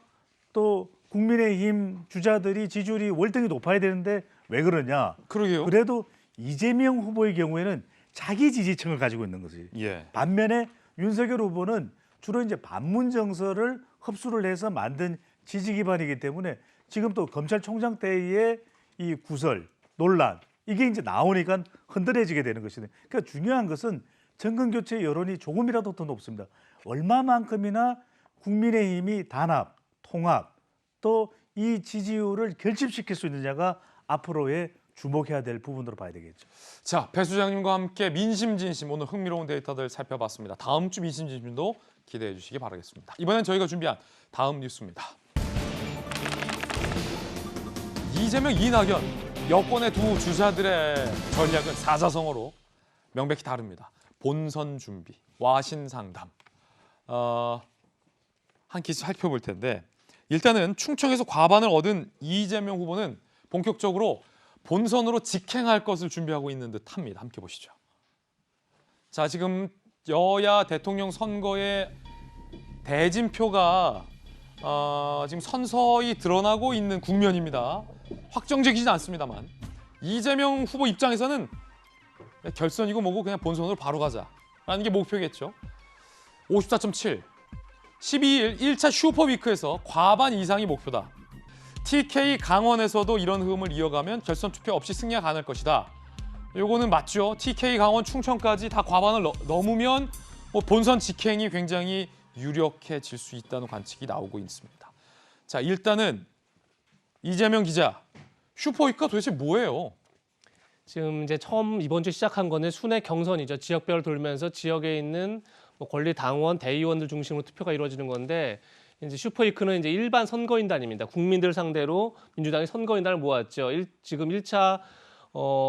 또 국민의힘 주자들이 지지율이 월등히 높아야 되는데 왜 그러냐? 그러게요. 그래도 이재명 후보의 경우에는 자기 지지층을 가지고 있는 거지. 예. 반면에 윤석열 후보는 주로 이제 반문 정서를 흡수를 해서 만든 지지 기반이기 때문에 지금 또 검찰총장 때의 이 구설, 논란 이게 이제 나오니까 흔들해지게 되는 것이네. 그러니까 중요한 것은 정권 교체 여론이 조금이라도 더 높습니다. 얼마만큼이나 국민의힘이 단합, 통합 또 이 지지율을 결집시킬 수 있느냐가 앞으로의 주목해야 될 부분으로 봐야 되겠죠. 자, 배 소장님과 함께 민심진심 오늘 흥미로운 데이터들 살펴봤습니다. 다음 주 민심진심도 기대해 주시기 바라겠습니다. 이번엔 저희가 준비한 다음 뉴스입니다. 이재명, 이낙연, 여권의 두 주자들의 전략은 사자성어로 명백히 다릅니다. 본선 준비, 와신 상담. 한 기수 살펴볼 텐데 일단은 충청에서 과반을 얻은 이재명 후보는 본격적으로 본선으로 직행할 것을 준비하고 있는 듯합니다. 함께 보시죠. 자, 지금 여야 대통령 선거의 대진표가 지금 선서히 드러나고 있는 국면입니다. 확정적이진 않습니다만 이재명 후보 입장에서는 결선이고 뭐고 그냥 본선으로 바로 가자라는 게 목표겠죠. 54.7. 12일 1차 슈퍼위크에서 과반 이상이 목표다. TK 강원에서도 이런 흐름을 이어가면 결선 투표 없이 승리가 가능할 것이다. 요거는 맞죠. TK 강원 충청까지 다 과반을 넘으면 뭐 본선 직행이 굉장히 유력해질 수 있다는 관측이 나오고 있습니다. 자, 일단은 이재명 기자, 슈퍼위크가 도대체 뭐예요? 지금 이제 처음 이번 주 시작한 거는 순회 경선이죠. 지역별로 돌면서 지역에 있는 뭐 권리당원, 대의원들 중심으로 투표가 이루어지는 건데 이제 슈퍼위크는 이제 일반 선거인단입니다. 국민들 상대로 민주당이 선거인단을 모았죠. 지금 1차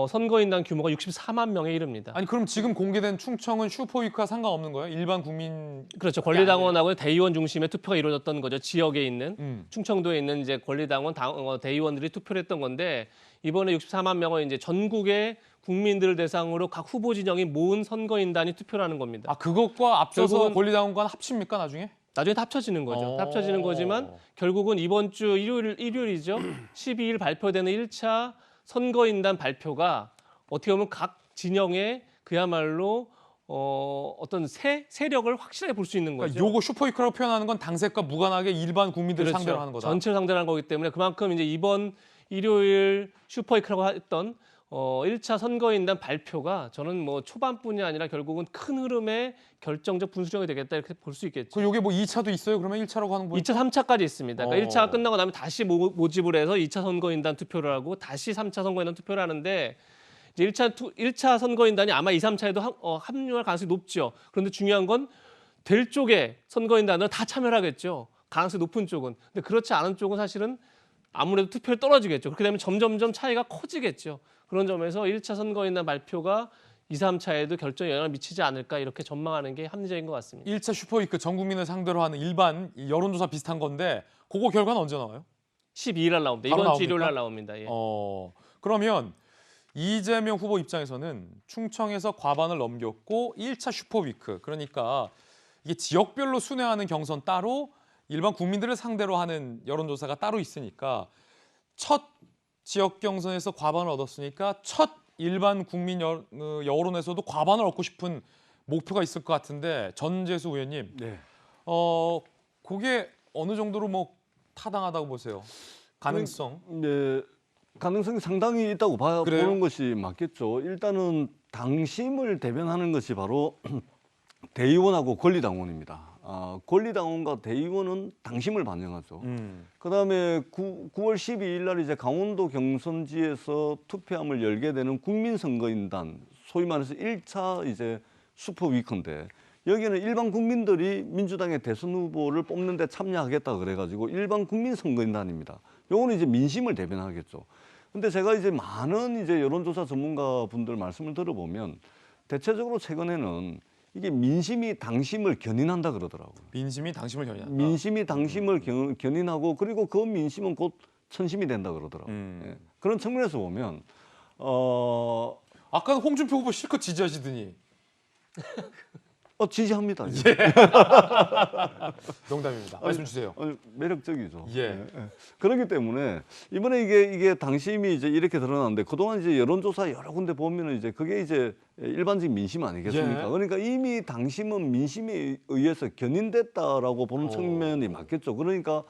선거인단 규모가 64만 명에 이릅니다. 아니 그럼 지금 공개된 충청은 슈퍼위크와 상관없는 거예요? 일반 국민 그렇죠. 권리당원하고 대의원 중심의 투표가 이루어졌던 거죠. 지역에 있는 충청도에 있는 이제 권리당원, 대의원들이 투표를 했던 건데 이번에 64만 명은 이제 전국의 국민들을 대상으로 각 후보 진영이 모은 선거인단이 투표를 하는 겁니다. 아, 그것과 앞서서 권리당원과는 합칩니까 나중에? 나중에 다 합쳐지는 거죠. 합쳐지는 거지만 결국은 이번 주 일요일이죠. 12일 발표되는 1차 선거인단 발표가 어떻게 보면 각 진영의 그야말로 어떤 세력을 확실하게 볼 수 있는 거죠. 그러니까 요거 슈퍼위크라고 표현하는 건 당색과 무관하게 일반 국민들을 그렇죠. 상대로 하는 거다. 전체를 상대로 하는 거기 때문에 그만큼 이제 이번 일요일 슈퍼위크라고 했던 1차 선거인단 발표가 저는 뭐 초반뿐이 아니라 결국은 큰 흐름의 결정적 분수령이 되겠다 이렇게 볼 수 있겠죠. 그 요게 뭐 2차도 있어요? 그러면 1차라고 하는 거예요? 2차, 3차까지 있습니다. 그러니까 1차가 끝나고 나면 다시 모집을 해서 2차 선거인단 투표를 하고 다시 3차 선거인단 투표를 하는데 이제 1차 선거인단이 아마 2, 3차에도 합류할 가능성이 높죠. 그런데 중요한 건 될 쪽에 선거인단은 다 참여를 하겠죠. 가능성이 높은 쪽은. 근데 그렇지 않은 쪽은 사실은 아무래도 투표율이 떨어지겠죠. 그렇게 되면 점점점 차이가 커지겠죠. 그런 점에서 1차 선거인단 발표가 2, 3차에도 결정에 영향을 미치지 않을까 이렇게 전망하는 게 합리적인 것 같습니다. 1차 슈퍼위크 전 국민을 상대로 하는 일반 여론조사 비슷한 건데 그거 결과는 언제 나와요? 12일 날 나옵니다. 바로 이번 주 나옵니까? 일요일 날 나옵니다. 예. 그러면 이재명 후보 입장에서는 충청에서 과반을 넘겼고 1차 슈퍼위크, 그러니까 이게 지역별로 순회하는 경선 따로 일반 국민들을 상대로 하는 여론조사가 따로 있으니까 첫 지역 경선에서 과반을 얻었으니까 첫 일반 국민 여론에서도 과반을 얻고 싶은 목표가 있을 것 같은데 전재수 의원님, 그게 어느 정도로 뭐 타당하다고 보세요? 가능성? 네, 가능성이 상당히 있다고 보는 것이 맞겠죠. 일단은 당심을 대변하는 것이 바로 대의원하고 권리당원입니다. 권리당원과 대의원은 당심을 반영하죠. 그다음에 9월 12일 날 이제 강원도 경선지에서 투표함을 열게 되는 국민선거인단, 소위 말해서 1차 이제 슈퍼위크인데 여기는 일반 국민들이 민주당의 대선 후보를 뽑는 데 참여하겠다 그래가지고 일반 국민선거인단입니다. 요거는 이제 민심을 대변하겠죠. 근데 제가 이제 많은 이제 여론조사 전문가 분들 말씀을 들어보면 대체적으로 최근에는 이게 민심이 당심을 견인한다 그러더라고요. 민심이 당심을 견인한다. 민심이 당심을 견인하고 그리고 그 민심은 곧 천심이 된다 그러더라고요. 예. 그런 측면에서 보면 아까는 홍준표 후보 실컷 지지하시더니 지지합니다. 예. 농담입니다. 말씀 주세요. 매력적이죠. 예. 그렇기 때문에 이번에 이게 당심이 이제 이렇게 드러났는데 그동안 이제 여론조사 여러 군데 보면은 이제 그게 이제 일반적인 민심 아니겠습니까? 예. 그러니까 이미 당심은 민심에 의해서 견인됐다라고 보는 측면이 맞겠죠. 그러니까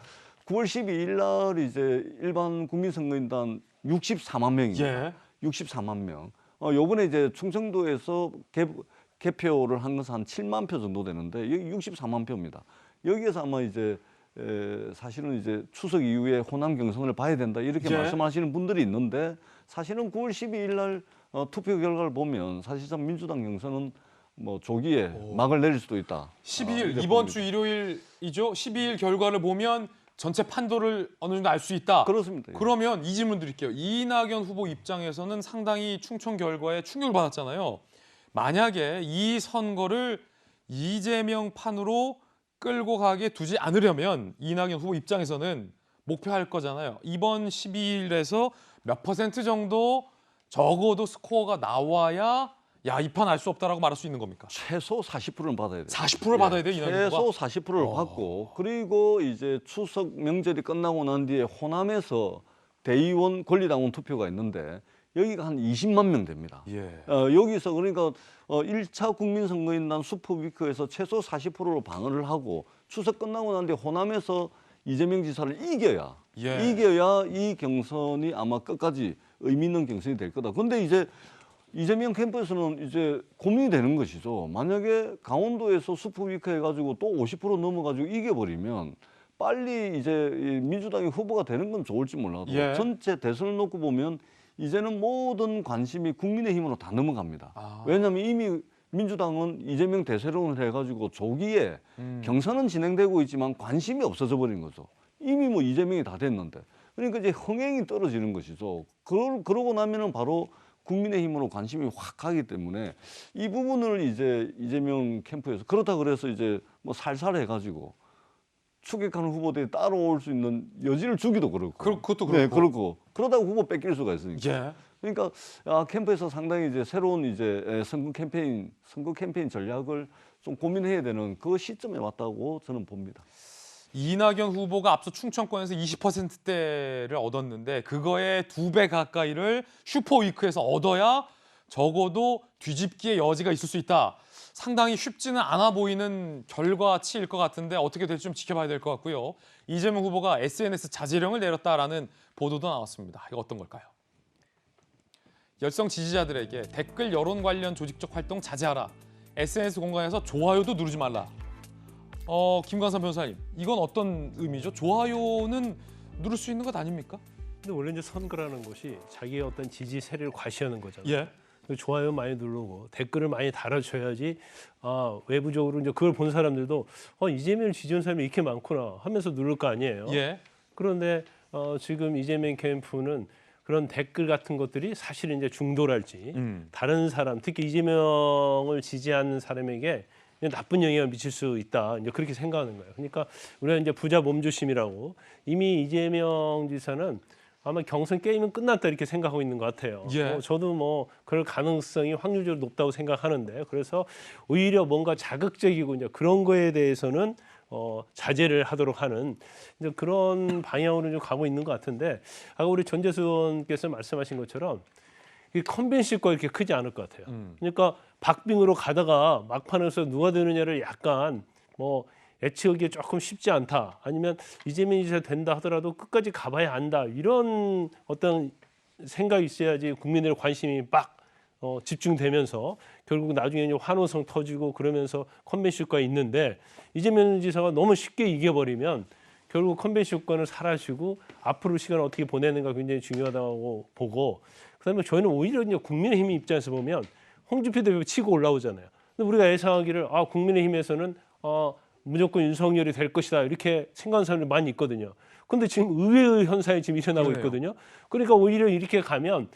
9월 12일 날 이제 일반 국민선거인단 64만 명입니다. 예. 64만 명. 요번에 이제 충청도에서 개표를 한 것은 한 7만 표 정도 되는데 여기 64만 표입니다. 여기에서 아마 이제 사실은 이제 추석 이후에 호남 경선을 봐야 된다 이렇게 말씀하시는 분들이 있는데 사실은 9월 12일 날 투표 결과를 보면 사실상 민주당 경선은 뭐 조기에 막을 내릴 수도 있다. 12일 이번 주 일요일이죠. 12일 결과를 보면 전체 판도를 어느 정도 알 수 있다. 그렇습니다. 그러면 이 질문 드릴게요. 이낙연 후보 입장에서는 상당히 충청 결과에 충격을 받았잖아요. 만약에 이 선거를 이재명 판으로 끌고 가게 두지 않으려면 이낙연 후보 입장에서는 목표할 거잖아요. 이번 12일에서 몇 % 정도 적어도 스코어가 나와야 이 판 알 수 없다라고 말할 수 있는 겁니까? 최소 40%는 받아야 돼요. 40%를 받아야 돼요, 이낙연 후보가? 최소 40%를 받고 그리고 이제 추석 명절이 끝나고 난 뒤에 호남에서 대의원 권리당원 투표가 있는데 여기가 한 20만 명 됩니다. 여기서 그러니까 1차 국민선거인단 슈퍼위크에서 최소 40%로 방어를 하고 추석 끝나고 난 뒤에 호남에서 이재명 지사를 이겨야 이 경선이 아마 끝까지 의미 있는 경선이 될 거다. 근데 이제 이재명 캠프에서는 이제 고민이 되는 것이죠. 만약에 강원도에서 슈퍼위크 해가지고 또 50% 넘어가지고 이겨버리면 빨리 이제 민주당이 후보가 되는 건 좋을지 몰라도 전체 대선을 놓고 보면 이제는 모든 관심이 국민의힘으로 다 넘어갑니다. 왜냐하면 이미 민주당은 이재명 대세론을 해가지고 조기에 경선은 진행되고 있지만 관심이 없어져 버린 거죠. 이미 뭐 이재명이 다 됐는데. 그러니까 이제 흥행이 떨어지는 것이죠. 그러고 나면은 바로 국민의힘으로 관심이 확 가기 때문에 이 부분을 이제 이재명 캠프에서 그렇다 그래서 이제 뭐 살살 해가지고 추격하는 후보들이 따라올 수 있는 여지를 주기도 그렇고. 그것도 그렇고. 네, 그렇고. 그러다가 후보 뺏길 수가 있으니까. 그러니까 캠프에서 상당히 이제 새로운 이제 선거 캠페인 전략을 좀 고민해야 되는 그 시점에 왔다고 저는 봅니다. 이낙연 후보가 앞서 충청권에서 20%대를 얻었는데 그거의 2배 가까이를 슈퍼위크에서 얻어야 적어도 뒤집기의 여지가 있을 수 있다. 상당히 쉽지는 않아 보이는 결과치일 것 같은데 어떻게 될지 좀 지켜봐야 될 것 같고요. 이재명 후보가 SNS 자제령을 내렸다라는 보도도 나왔습니다. 이거 어떤 걸까요? 열성 지지자들에게 댓글 여론 관련 조직적 활동 자제하라. SNS 공간에서 좋아요도 누르지 말라. 김광삼 변호사님, 이건 어떤 의미죠? 좋아요는 누를 수 있는 것 아닙니까? 근데 원래 이제 선거라는 것이 자기의 어떤 지지 세력을 과시하는 거잖아요. 좋아요 많이 누르고 댓글을 많이 달아줘야지 외부적으로 이제 그걸 본 사람들도 이재명을 지지하는 사람이 이렇게 많구나 하면서 누를 거 아니에요. 예. 그런데 지금 이재명 캠프는 그런 댓글 같은 것들이 사실은 이제 중도랄지 다른 사람, 특히 이재명을 지지하는 사람에게 나쁜 영향을 미칠 수 있다. 이제 그렇게 생각하는 거예요. 그러니까 우리가 이제 부자 몸조심이라고 이미 이재명 지사는 아마 경선 게임은 끝났다 이렇게 생각하고 있는 것 같아요. 예. 저도 뭐 그럴 가능성이 확률적으로 높다고 생각하는데 그래서 오히려 뭔가 자극적이고 이제 그런 거에 대해서는 자제를 하도록 하는 이제 그런 방향으로 좀 가고 있는 것 같은데 아까 우리 전재수 의원께서 말씀하신 것처럼 이 컨벤션 거 이렇게 크지 않을 것 같아요. 그러니까 박빙으로 가다가 막판에서 누가 되느냐를 약간 뭐 예측하기 조금 쉽지 않다. 아니면 이재명 지사 된다 하더라도 끝까지 가봐야 한다. 이런 어떤 생각이 있어야지 국민들의 관심이 빡 집중되면서 결국 나중에 이제 환호성 터지고 그러면서 컨벤션 효과가 있는데 이재명 지사가 너무 쉽게 이겨버리면 결국 컨벤션 효과는 사라지고 앞으로 시간을 어떻게 보내는가 굉장히 중요하다고 보고 그다음에 저희는 오히려 이제 국민의힘 입장에서 보면 홍준표 대표 치고 올라오잖아요. 근데 우리가 예상하기를 국민의힘에서는 무조건 윤석열이 될 것이다 이렇게 생각하는 사람들이 많이 있거든요. 그런데 지금 의외의 현상이 지금 일어나고 있거든요. 그러니까 오히려 이렇게 가면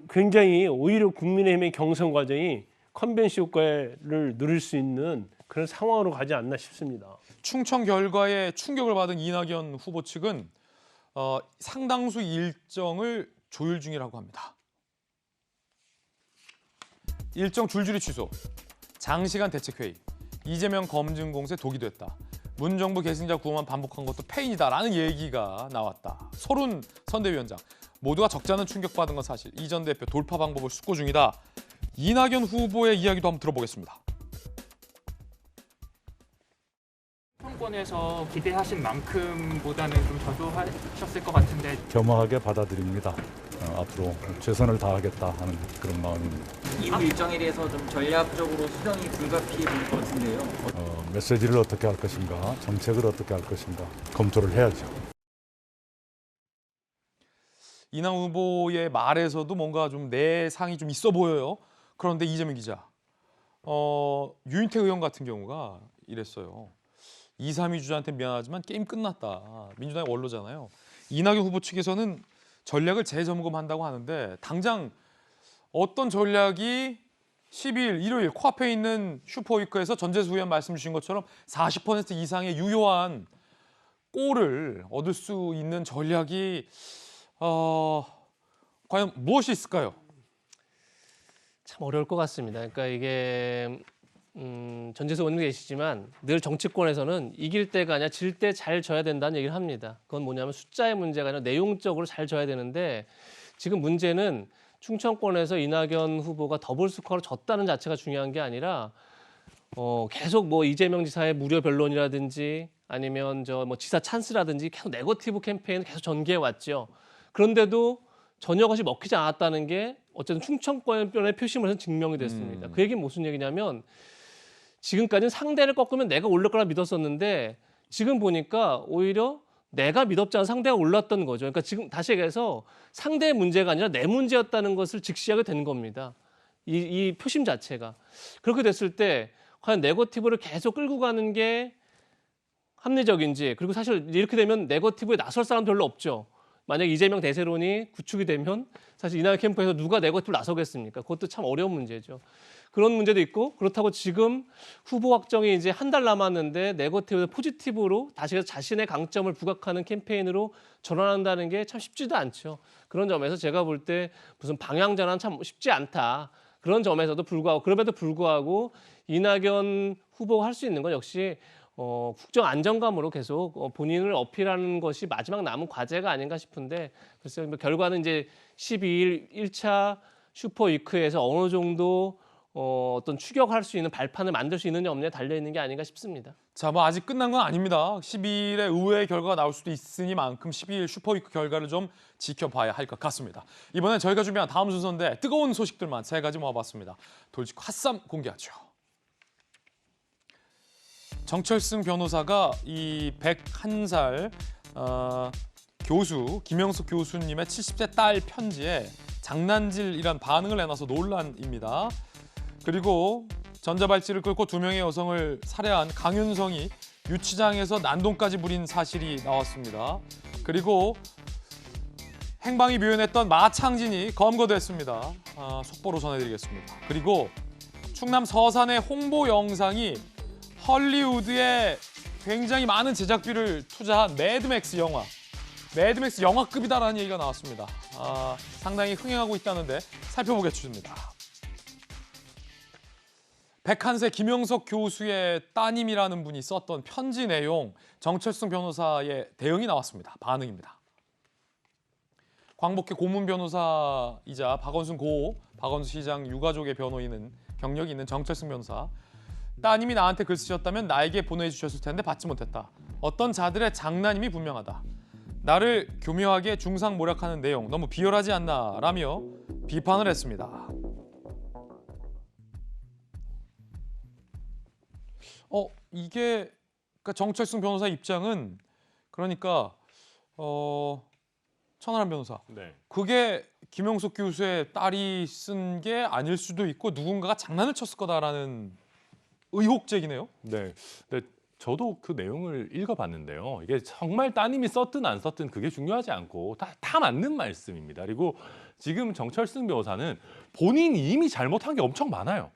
굉장히 오히려 국민의힘의 경선 과정이 컨벤션 효과를 누릴 수 있는 그런 상황으로 가지 않나 싶습니다. 충청 결과에 충격을 받은 이낙연 후보 측은 상당수 일정을 조율 중이라고 합니다. 일정 줄줄이 취소, 장시간 대책회의, 이재명 검증 공세 독이 됐다. 문 정부 계승자 구호만 반복한 것도 패인이다라는 얘기가 나왔다. 서른 선대위원장 모두가 적지 않은 충격받은 건 사실. 이 전 대표 돌파 방법을 숙고 중이다. 이낙연 후보의 이야기도 한번 들어보겠습니다. 정권에서 기대하신 만큼보다는 좀 저조하셨을 것 같은데 겸허하게 받아들입니다. 앞으로 최선을 다하겠다 하는 그런 마음입니다. 이후 일정에 대해서 좀 전략적으로 수정이 불가피해 보일 것 같은데요. 메시지를 어떻게 할 것인가, 정책을 어떻게 할 것인가 검토를 해야죠. 이낙연 후보의 말에서도 뭔가 좀 내상이 좀 있어 보여요. 그런데 이재명 기자, 유인태 의원 같은 경우가 이랬어요. 2, 3위 주자한테 미안하지만 게임 끝났다. 민주당의 원로잖아요. 이낙연 후보 측에서는 전략을 재점검한다고 하는데 당장 어떤 전략이 12일 일요일 코앞에 있는 슈퍼위크에서 전재수 의원 말씀 주신 것처럼 40% 이상의 유효한 골을 얻을 수 있는 전략이 과연 무엇이 있을까요? 참 어려울 것 같습니다. 그러니까 이게 전재수 의원님 계시지만 늘 정치권에서는 이길 때가 아니라 질 때 잘 져야 된다는 얘기를 합니다. 그건 뭐냐면 숫자의 문제가 아니라 내용적으로 잘 져야 되는데 지금 문제는 충청권에서 이낙연 후보가 더블 스코어로 졌다는 자체가 중요한 게 아니라 계속 뭐 이재명 지사의 무료 변론이라든지 아니면 지사 찬스라든지 계속 네거티브 캠페인을 계속 전개해 왔죠. 그런데도 전혀 것이 먹히지 않았다는 게 어쨌든 충청권의 표심으로는 증명이 됐습니다. 그 얘기는 무슨 얘기냐면 지금까지는 상대를 꺾으면 내가 올릴 거라 믿었었는데 지금 보니까 오히려 내가 믿었지 않은 상대가 올랐던 거죠. 그러니까 지금 다시 얘기해서 상대의 문제가 아니라 내 문제였다는 것을 직시하게 된 겁니다. 이 표심 자체가. 그렇게 됐을 때 과연 네거티브를 계속 끌고 가는 게 합리적인지 그리고 사실 이렇게 되면 네거티브에 나설 사람 별로 없죠. 만약 이재명 대세론이 구축이 되면 사실 이낙연 캠프에서 누가 네거티브를 나서겠습니까? 그것도 참 어려운 문제죠. 그런 문제도 있고 그렇다고 지금 후보 확정이 이제 한 달 남았는데 네거티브에서 포지티브로 다시 자신의 강점을 부각하는 캠페인으로 전환한다는 게 참 쉽지도 않죠. 그런 점에서 제가 볼 때 무슨 방향 전환 참 쉽지 않다. 그런 점에서도 불구하고 그럼에도 불구하고 이낙연 후보가 할 수 있는 건 역시 국정 안정감으로 계속 본인을 어필하는 것이 마지막 남은 과제가 아닌가 싶은데 글쎄요, 결과는 이제 12일 1차 슈퍼위크에서 어느 정도 어떤 추격할 수 있는 발판을 만들 수 있느냐 없느냐에 달려있는 게 아닌가 싶습니다. 자, 뭐 아직 끝난 건 아닙니다. 12일에 의외의 결과가 나올 수도 있으니만큼 12일 슈퍼위크 결과를 좀 지켜봐야 할 것 같습니다. 이번엔 저희가 준비한 다음 순서인데 뜨거운 소식들만 3가지 모아봤습니다. 돌직구 핫쌈 공개하죠. 정철승 변호사가 이 101살 교수 김영숙 교수님의 70대 딸 편지에 장난질이란 반응을 내놔서 논란입니다. 그리고 전자발찌를 끌고 2명의 여성을 살해한 강윤성이 유치장에서 난동까지 부린 사실이 나왔습니다. 그리고 행방이 묘연했던 마창진이 검거됐습니다. 속보로 전해드리겠습니다. 그리고 충남 서산의 홍보 영상이 헐리우드에 굉장히 많은 제작비를 투자한 매드맥스 영화급이다라는 얘기가 나왔습니다. 상당히 흥행하고 있다는데 살펴보겠습니다. 백한세 김영석 교수의 따님이라는 분이 썼던 편지 내용, 정철승 변호사의 대응이 나왔습니다. 반응입니다. 광복회 고문 변호사이자 박원순 시장 유가족의 변호인은 경력이 있는 정철승 변호사. 따님이 나한테 글 쓰셨다면 나에게 보내주셨을 텐데 받지 못했다. 어떤 자들의 장난임이 분명하다. 나를 교묘하게 중상모략하는 내용 너무 비열하지 않나 라며 비판을 했습니다. 이게 그러니까 정철승 변호사 입장은 그러니까 천하람 변호사. 네. 그게 김영석 교수의 딸이 쓴 게 아닐 수도 있고 누군가가 장난을 쳤을 거다라는 의혹 제기네요. 네. 근데 저도 그 내용을 읽어봤는데요. 이게 정말 따님이 썼든 안 썼든 그게 중요하지 않고 다 맞는 말씀입니다. 그리고 지금 정철승 변호사는 본인이 이미 잘못한 게 엄청 많아요.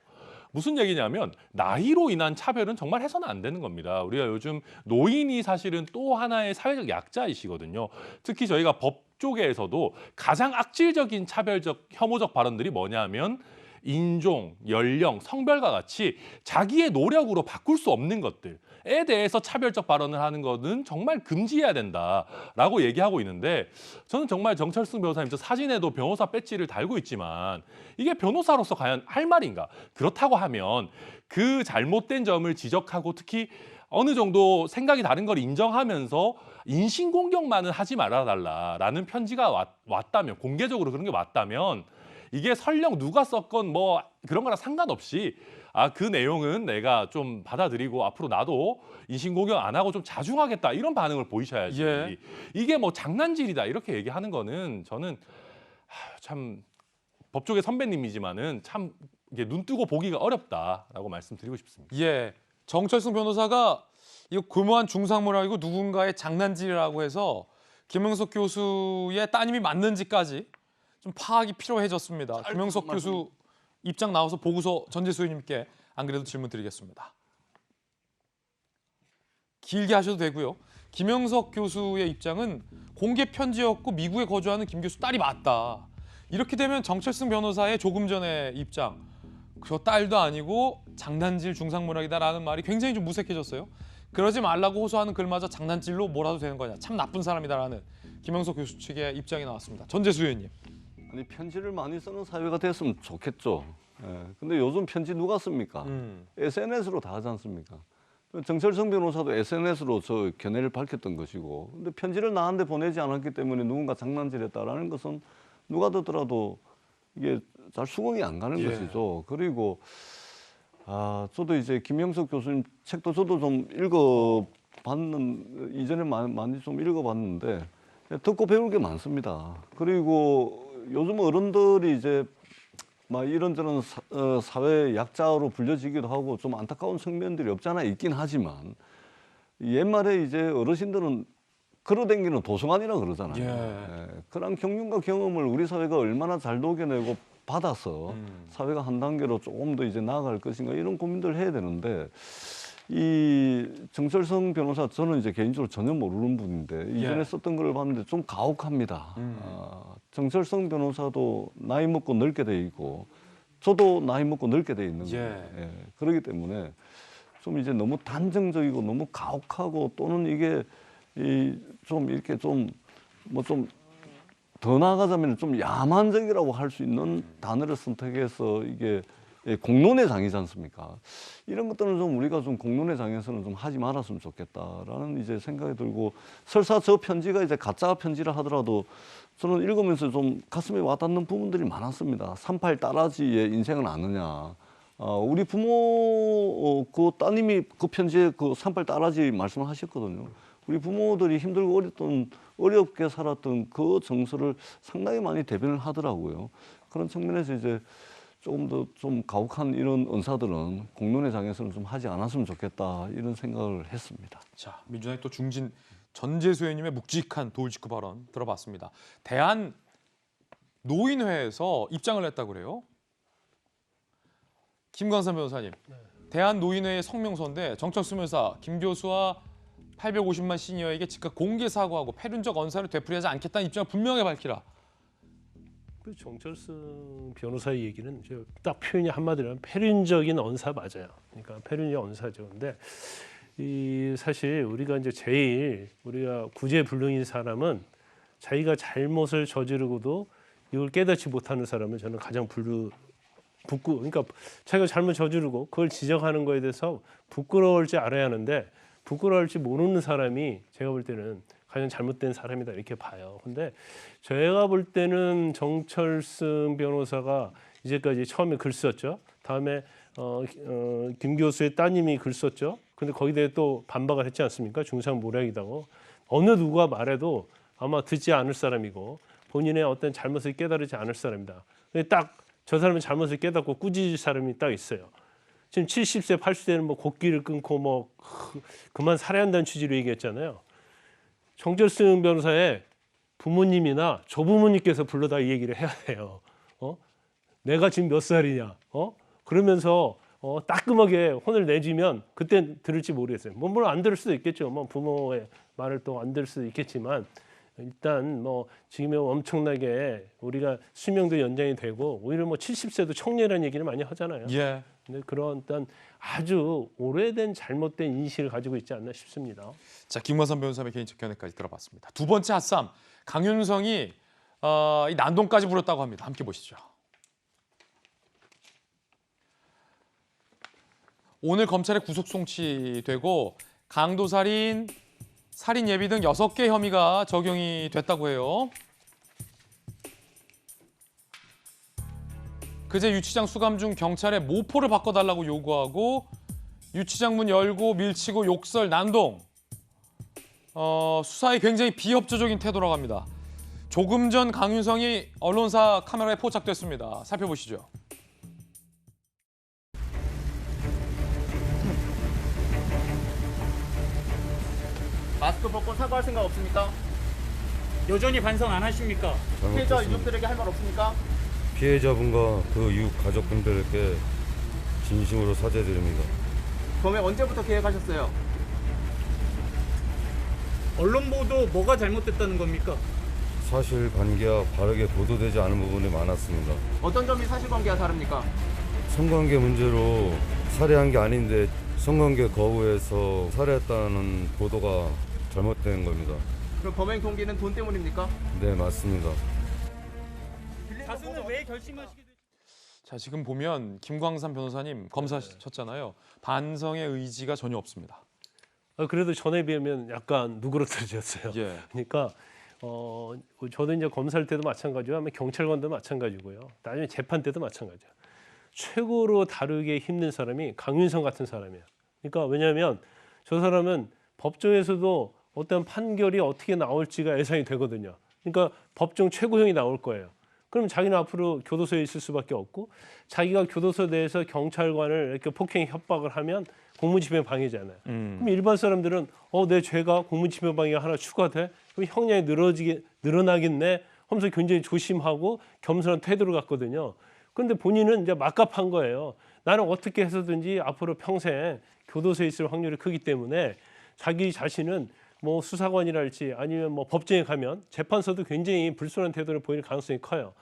무슨 얘기냐면 나이로 인한 차별은 정말 해서는 안 되는 겁니다. 우리가 요즘 노인이 사실은 또 하나의 사회적 약자이시거든요. 특히 저희가 법 쪽에서도 가장 악질적인 차별적 혐오적 발언들이 뭐냐면 인종, 연령, 성별과 같이 자기의 노력으로 바꿀 수 없는 것들에 대해서 차별적 발언을 하는 것은 정말 금지해야 된다라고 얘기하고 있는데 저는 정말 정철승 변호사님 저 사진에도 변호사 배지를 달고 있지만 이게 변호사로서 과연 할 말인가? 그렇다고 하면 그 잘못된 점을 지적하고 특히 어느 정도 생각이 다른 걸 인정하면서 인신공격만은 하지 말아달라라는 편지가 왔다면 공개적으로 그런 게 왔다면 이게 설령 누가 썼건 뭐 그런 거랑 상관없이 그 내용은 내가 좀 받아들이고 앞으로 나도 인신공격 안 하고 좀 자중하겠다 이런 반응을 보이셔야지. 예. 이게 뭐 장난질이다 이렇게 얘기하는 거는 저는 참 법조계 선배님이지만은 참 이게 눈 뜨고 보기가 어렵다라고 말씀드리고 싶습니다. 예, 정철승 변호사가 이거 교묘한 중상모략이고 누군가의 장난질이라고 해서 김영석 교수의 따님이 맞는지까지 좀 파악이 필요해졌습니다. 김영석 교수 입장 나와서 보고서 전재수 의원님께 안 그래도 질문 드리겠습니다. 길게 하셔도 되고요. 김영석 교수의 입장은 공개 편지였고 미국에 거주하는 김 교수 딸이 맞다. 이렇게 되면 정철승 변호사의 조금 전의 입장, 저 딸도 아니고 장난질 중상모략이다라는 말이 굉장히 좀 무색해졌어요. 그러지 말라고 호소하는 글마저 장난질로 몰아도 되는 거냐. 참 나쁜 사람이다라는 김영석 교수 측의 입장이 나왔습니다. 전재수 의원님. 아니 편지를 많이 쓰는 사회가 됐으면 좋겠죠. 근데 요즘 편지 누가 씁니까? SNS로 다 하지 않습니까? 정철승 변호사도 SNS로 저 견해를 밝혔던 것이고, 근데 편지를 나한테 보내지 않았기 때문에 누군가 장난질했다라는 것은 누가 듣더라도 이게 잘 수긍이 안 가는 것이죠. 그리고 저도 이제 김영석 교수님 책도 저도 좀 읽어봤는 이전에 많이 좀 읽어봤는데 듣고 배울 게 많습니다. 그리고 요즘 어른들이 이제 막 이런저런 사회 약자로 불려지기도 하고 좀 안타까운 측면들이 없지 않아 있긴 하지만 옛말에 이제 어르신들은 걸어다니는 도서관이라 그러잖아요. 그런 경륜과 경험을 우리 사회가 얼마나 잘 녹여내고 받아서 사회가 한 단계로 조금 더 이제 나아갈 것인가 이런 고민들을 해야 되는데 이 정철승 변호사 저는 이제 개인적으로 전혀 모르는 분인데 이전에 썼던 걸 봤는데 좀 가혹합니다. 정철승 변호사도 나이 먹고 늙게 돼 있고 저도 나이 먹고 늙게 돼 있는 거예요. 그렇기 때문에 좀 이제 너무 단정적이고 너무 가혹하고 또는 이게 좀 이렇게 좀 뭐 좀 더 나아가자면 좀 야만적이라고 할 수 있는 단어를 선택해서 이게 공론의 장이지 않습니까? 이런 것들은 좀 우리가 좀 공론의 장에서는 좀 하지 말았으면 좋겠다라는 이제 생각이 들고 설사 저 편지가 이제 가짜 편지라 하더라도 저는 읽으면서 좀 가슴에 와닿는 부분들이 많았습니다. 38 딸아지의 인생은 아느냐. 우리 부모 그 따님이 그 편지에 그 38 딸아지 말씀을 하셨거든요. 우리 부모들이 힘들고 어렵게 살았던 그 정서를 상당히 많이 대변을 하더라고요. 그런 측면에서 이제 조금 더 좀 가혹한 이런 언사들은 공론의 장에서는 좀 하지 않았으면 좋겠다 이런 생각을 했습니다. 자, 민주당의 또 중진 전재수 의원님의 묵직한 돌직구 발언 들어봤습니다. 대한 노인회에서 입장을 냈다고 그래요. 김광삼 변호사님, 대한 노인회의 성명서인데 정철수 변호사, 김 교수와 850만 시니어에게 즉각 공개 사과하고 패륜적 언사를 되풀이하지 않겠다는 입장을 분명히 밝히라. 그 정철승 변호사의 얘기는 딱 표현이 한마디로 하면 패륜적인 언사 맞아요. 그러니까 패륜적 언사죠. 근데 이 사실 우리가 이제 제일 우리가 구제불능인 사람은 자기가 잘못을 저지르고도 이걸 깨닫지 못하는 사람은 저는 가장 그러니까 자기가 잘못 저지르고 그걸 지적하는 거에 대해서 부끄러울 줄 알아야 하는데 부끄러울 줄 모르는 사람이 제가 볼 때는 가장 잘못된 사람이다 이렇게 봐요. 근데 제가 볼 때는 정철승 변호사가 이제까지 처음에 글 썼죠. 다음에 김 교수의 따님이 글 썼죠. 근데 거기에 대해 또 반박을 했지 않습니까? 중상모략이다고. 어느 누가 말해도 아마 듣지 않을 사람이고 본인의 어떤 잘못을 깨달지 않을 사람이다. 근데 딱 저 사람이 잘못을 깨닫고 꾸짖을 사람이 딱 있어요. 지금 70세, 80세는 뭐 곡기를 끊고 뭐 그만 살아야 한다는 취지로 얘기했잖아요. 정철승 변호사의 부모님이나 조부모님께서 불러다 이 얘기를 해야 해요. 내가 지금 몇 살이냐? 그러면서 따끔하게 혼을 내주면 그때 들을지 모르겠어요. 뭐 물론 안 들을 수도 있겠죠. 뭐 부모의 말을 또 안 들을 수도 있겠지만 일단 뭐 지금은 엄청나게 우리가 수명도 연장이 되고 오히려 뭐 70세도 청년이라는 얘기를 많이 하잖아요. 예. 근데 그런 어떤 아주 오래된 잘못된 인식을 가지고 있지 않나 싶습니다. 자, 김광삼 변호사의 개인적 견해까지 들어봤습니다. 두 번째 핫쌈, 강윤성이 이 난동까지 부렸다고 합니다. 함께 보시죠. 오늘 검찰에 구속 송치되고 강도살인, 살인 예비 등 6개 혐의가 적용이 됐다고 해요. 그제 유치장 수감 중 경찰에 모포를 바꿔달라고 요구하고 유치장 문 열고 밀치고 욕설, 난동. 수사에 굉장히 비협조적인 태도라고 합니다. 조금 전 강윤성이 언론사 카메라에 포착됐습니다. 살펴보시죠. 마스크 벗고 사과할 생각 없습니까? 여전히 반성 안 하십니까? 피해자 유족들에게 할 말 없습니까? 피해자분과 그 이웃 가족분들께 진심으로 사죄드립니다. 범행 언제부터 계획하셨어요? 언론 보도 뭐가 잘못됐다는 겁니까? 사실관계와 바르게 보도되지 않은 부분이 많았습니다. 어떤 점이 사실관계와 다릅니까? 성관계 문제로 살해한 게 아닌데 성관계 거부해서 살해했다는 보도가 잘못된 겁니다. 그럼 범행 동기는 돈 때문입니까? 네, 맞습니다. 가수는 왜 결심하시게 됐죠? 자, 지금 보면 김광삼 변호사님 검사셨잖아요. 반성의 의지가 전혀 없습니다. 그래도 전에 비하면 약간 누그러뜨려졌어요. 예. 그러니까 저도 이제 검사할 때도 마찬가지고 아마 경찰관도 마찬가지고요. 나중에 재판 때도 마찬가지예요. 최고로 다루기 힘든 사람이 강윤성 같은 사람이에요. 그러니까 왜냐하면 저 사람은 법정에서도 어떤 판결이 어떻게 나올지가 예상이 되거든요. 그러니까 법정 최고형이 나올 거예요. 그럼 자기는 앞으로 교도소에 있을 수밖에 없고 자기가 교도소 내에서 경찰관을 이렇게 폭행 협박을 하면 공무집행 방해잖아요. 그럼 일반 사람들은 내 죄가 공무집행 방해가 하나 추가돼? 그럼 형량이 늘어나겠네 하면서 굉장히 조심하고 겸손한 태도를 갖거든요. 그런데 본인은 이제 막갑한 거예요. 나는 어떻게 해서든지 앞으로 평생 교도소에 있을 확률이 크기 때문에 자기 자신은 뭐 수사관이랄지 아니면 뭐 법정에 가면 재판서도 굉장히 불순한 태도를 보일 가능성이 커요.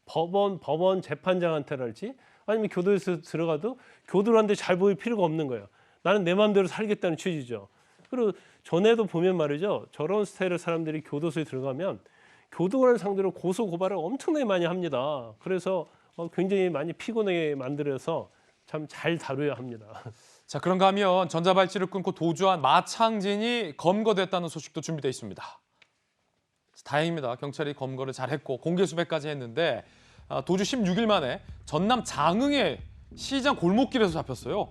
법원 재판장한테랄지 아니면 교도소에 들어가도 교도한테 잘 보일 필요가 없는 거예요. 나는 내 마음대로 살겠다는 취지죠. 그리고 전에도 보면 말이죠. 저런 스타일의 사람들이 교도소에 들어가면 교도관을 상대로 고소 고발을 엄청나게 많이 합니다. 그래서 굉장히 많이 피곤하게 만들어서 참 잘 다뤄야 합니다. 자, 그런가 하면 전자발찌를 끊고 도주한 마창진이 검거됐다는 소식도 준비되어 있습니다. 다행입니다. 경찰이 검거를 잘했고 공개 수배까지 했는데 도주 16일 만에 전남 장흥의 시장 골목길에서 잡혔어요.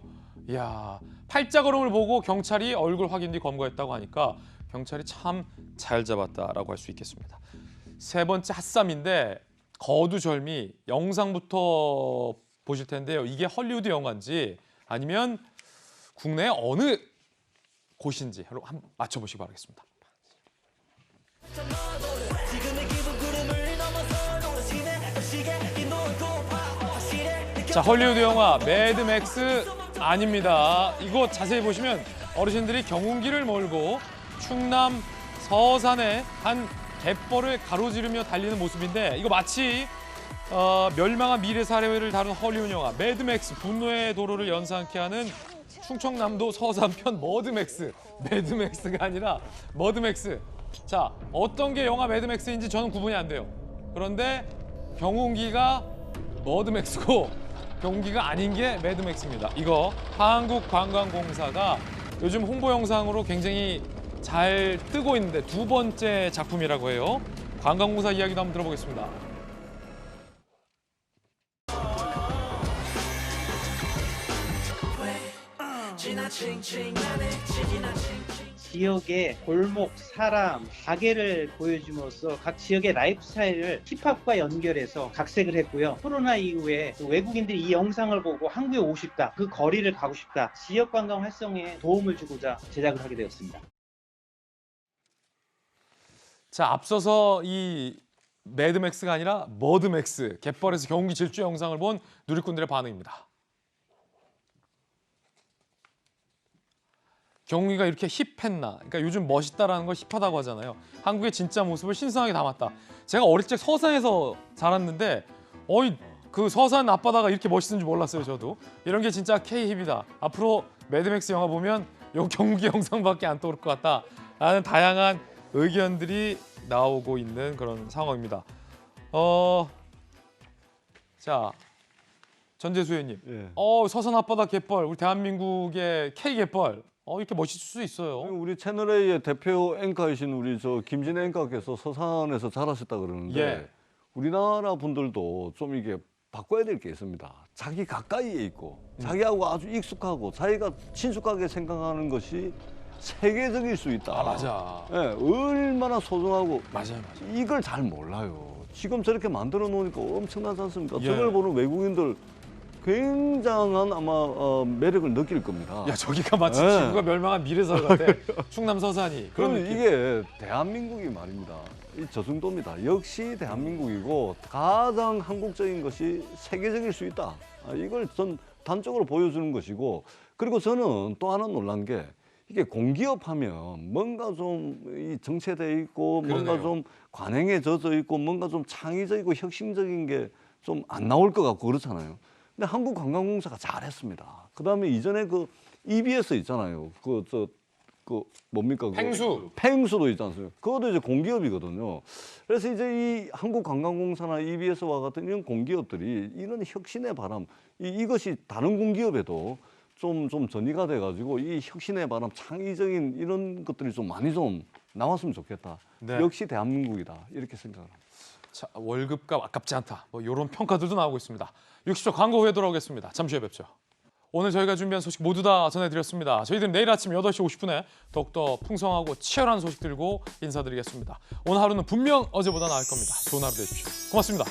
이야, 팔자걸음을 보고 경찰이 얼굴 확인 뒤 검거했다고 하니까 경찰이 참 잘 잡았다라고 할 수 있겠습니다. 세 번째 핫쌈인데 거두절미 영상부터 보실 텐데요. 이게 헐리우드 영화인지 아니면 국내 어느 곳인지 한번 맞춰보시기 바라겠습니다. 자, 헐리우드 영화 매드맥스 아닙니다. 이거 자세히 보시면 어르신들이 경운기를 몰고 충남 서산의 한 갯벌을 가로지르며 달리는 모습인데 이거 마치 멸망한 미래 사례를 다룬 헐리우드 영화 매드맥스 분노의 도로를 연상케 하는 충청남도 서산편 머드맥스, 매드맥스가 아니라 머드맥스. 자, 어떤 게 영화 매드맥스인지 저는 구분이 안 돼요. 그런데 경운기가 머드맥스고 경운기가 아닌 게 매드맥스입니다. 이거 한국관광공사가 요즘 홍보 영상으로 굉장히 잘 뜨고 있는데 두 번째 작품이라고 해요. 관광공사 이야기도 한번 들어보겠습니다. 지역의 골목, 사람, 가게를 보여줌으로써 각 지역의 라이프 스타일을 힙합과 연결해서 각색을 했고요. 코로나 이후에 외국인들이 이 영상을 보고 한국에 오고 싶다, 그 거리를 가고 싶다, 지역 관광 활성에 도움을 주고자 제작을 하게 되었습니다. 자, 앞서서 이 매드맥스가 아니라 머드맥스, 갯벌에서 경운기 질주 영상을 본 누리꾼들의 반응입니다. 경운기가 이렇게 힙했나? 그러니까 요즘 멋있다라는 걸 힙하다고 하잖아요. 한국의 진짜 모습을 신선하게 담았다. 제가 어릴 적 서산에서 자랐는데 그 서산 앞바다가 이렇게 멋있는 줄 몰랐어요, 저도. 이런 게 진짜 K-힙이다. 앞으로 매드맥스 영화 보면 요 경운기 영상밖에 안 떠오를 것 같다라는 다양한 의견들이 나오고 있는 그런 상황입니다. 자, 전재수 의원님. 예. 서산 앞바다 갯벌, 우리 대한민국의 K 갯벌. 이렇게 멋있을 수 있어요. 우리 채널A의 대표 앵커이신 우리 김진 앵커께서 서산에서 자라셨다 그러는데 예. 우리나라 분들도 좀 이게 바꿔야 될 게 있습니다. 자기 가까이에 있고 자기하고 아주 익숙하고 자기가 친숙하게 생각하는 것이 세계적일 수 있다. 맞아. 예, 얼마나 소중하고 맞아요. 이걸 잘 몰라요. 지금 저렇게 만들어 놓으니까 엄청나지 않습니까? 예. 저걸 보는 외국인들 굉장한 아마 매력을 느낄 겁니다. 야, 저기가 마치 예. 지구가 멸망한 미래설 같아. 충남 서산이. 그런 그럼 느낌. 이게 대한민국이 말입니다. 저 정도입니다. 역시 대한민국이고 가장 한국적인 것이 세계적일 수 있다. 이걸 전 단적으로 보여주는 것이고, 그리고 저는 또 하나 놀란 게 이게 공기업 하면 뭔가 좀 정체돼 있고 뭔가 그러네요. 좀 관행에 젖어 있고 뭔가 좀 창의적이고 혁신적인 게 좀 안 나올 것 같고 그렇잖아요. 근데 한국관광공사가 잘했습니다. 그다음에 이전에 그 EBS 있잖아요. 뭡니까? 팽수도 있지 않습니까? 그것도 이제 공기업이거든요. 그래서 이제 이 한국관광공사나 EBS와 같은 이런 공기업들이 이런 혁신의 바람, 이것이 다른 공기업에도 좀 전이가 돼가지고 이 혁신의 바람, 창의적인 이런 것들이 좀 많이 좀 나왔으면 좋겠다. 네. 역시 대한민국이다. 이렇게 생각합니다. 자, 월급값 아깝지 않다. 뭐 이런 평가들도 나오고 있습니다. 60초 광고 후에 돌아오겠습니다. 잠시 후에 뵙죠. 오늘 저희가 준비한 소식 모두 다 전해드렸습니다. 저희들은 내일 아침 8시 50분에 더욱더 풍성하고 치열한 소식 들고 인사드리겠습니다. 오늘 하루는 분명 어제보다 나을 겁니다. 좋은 하루 되십시오. 고맙습니다.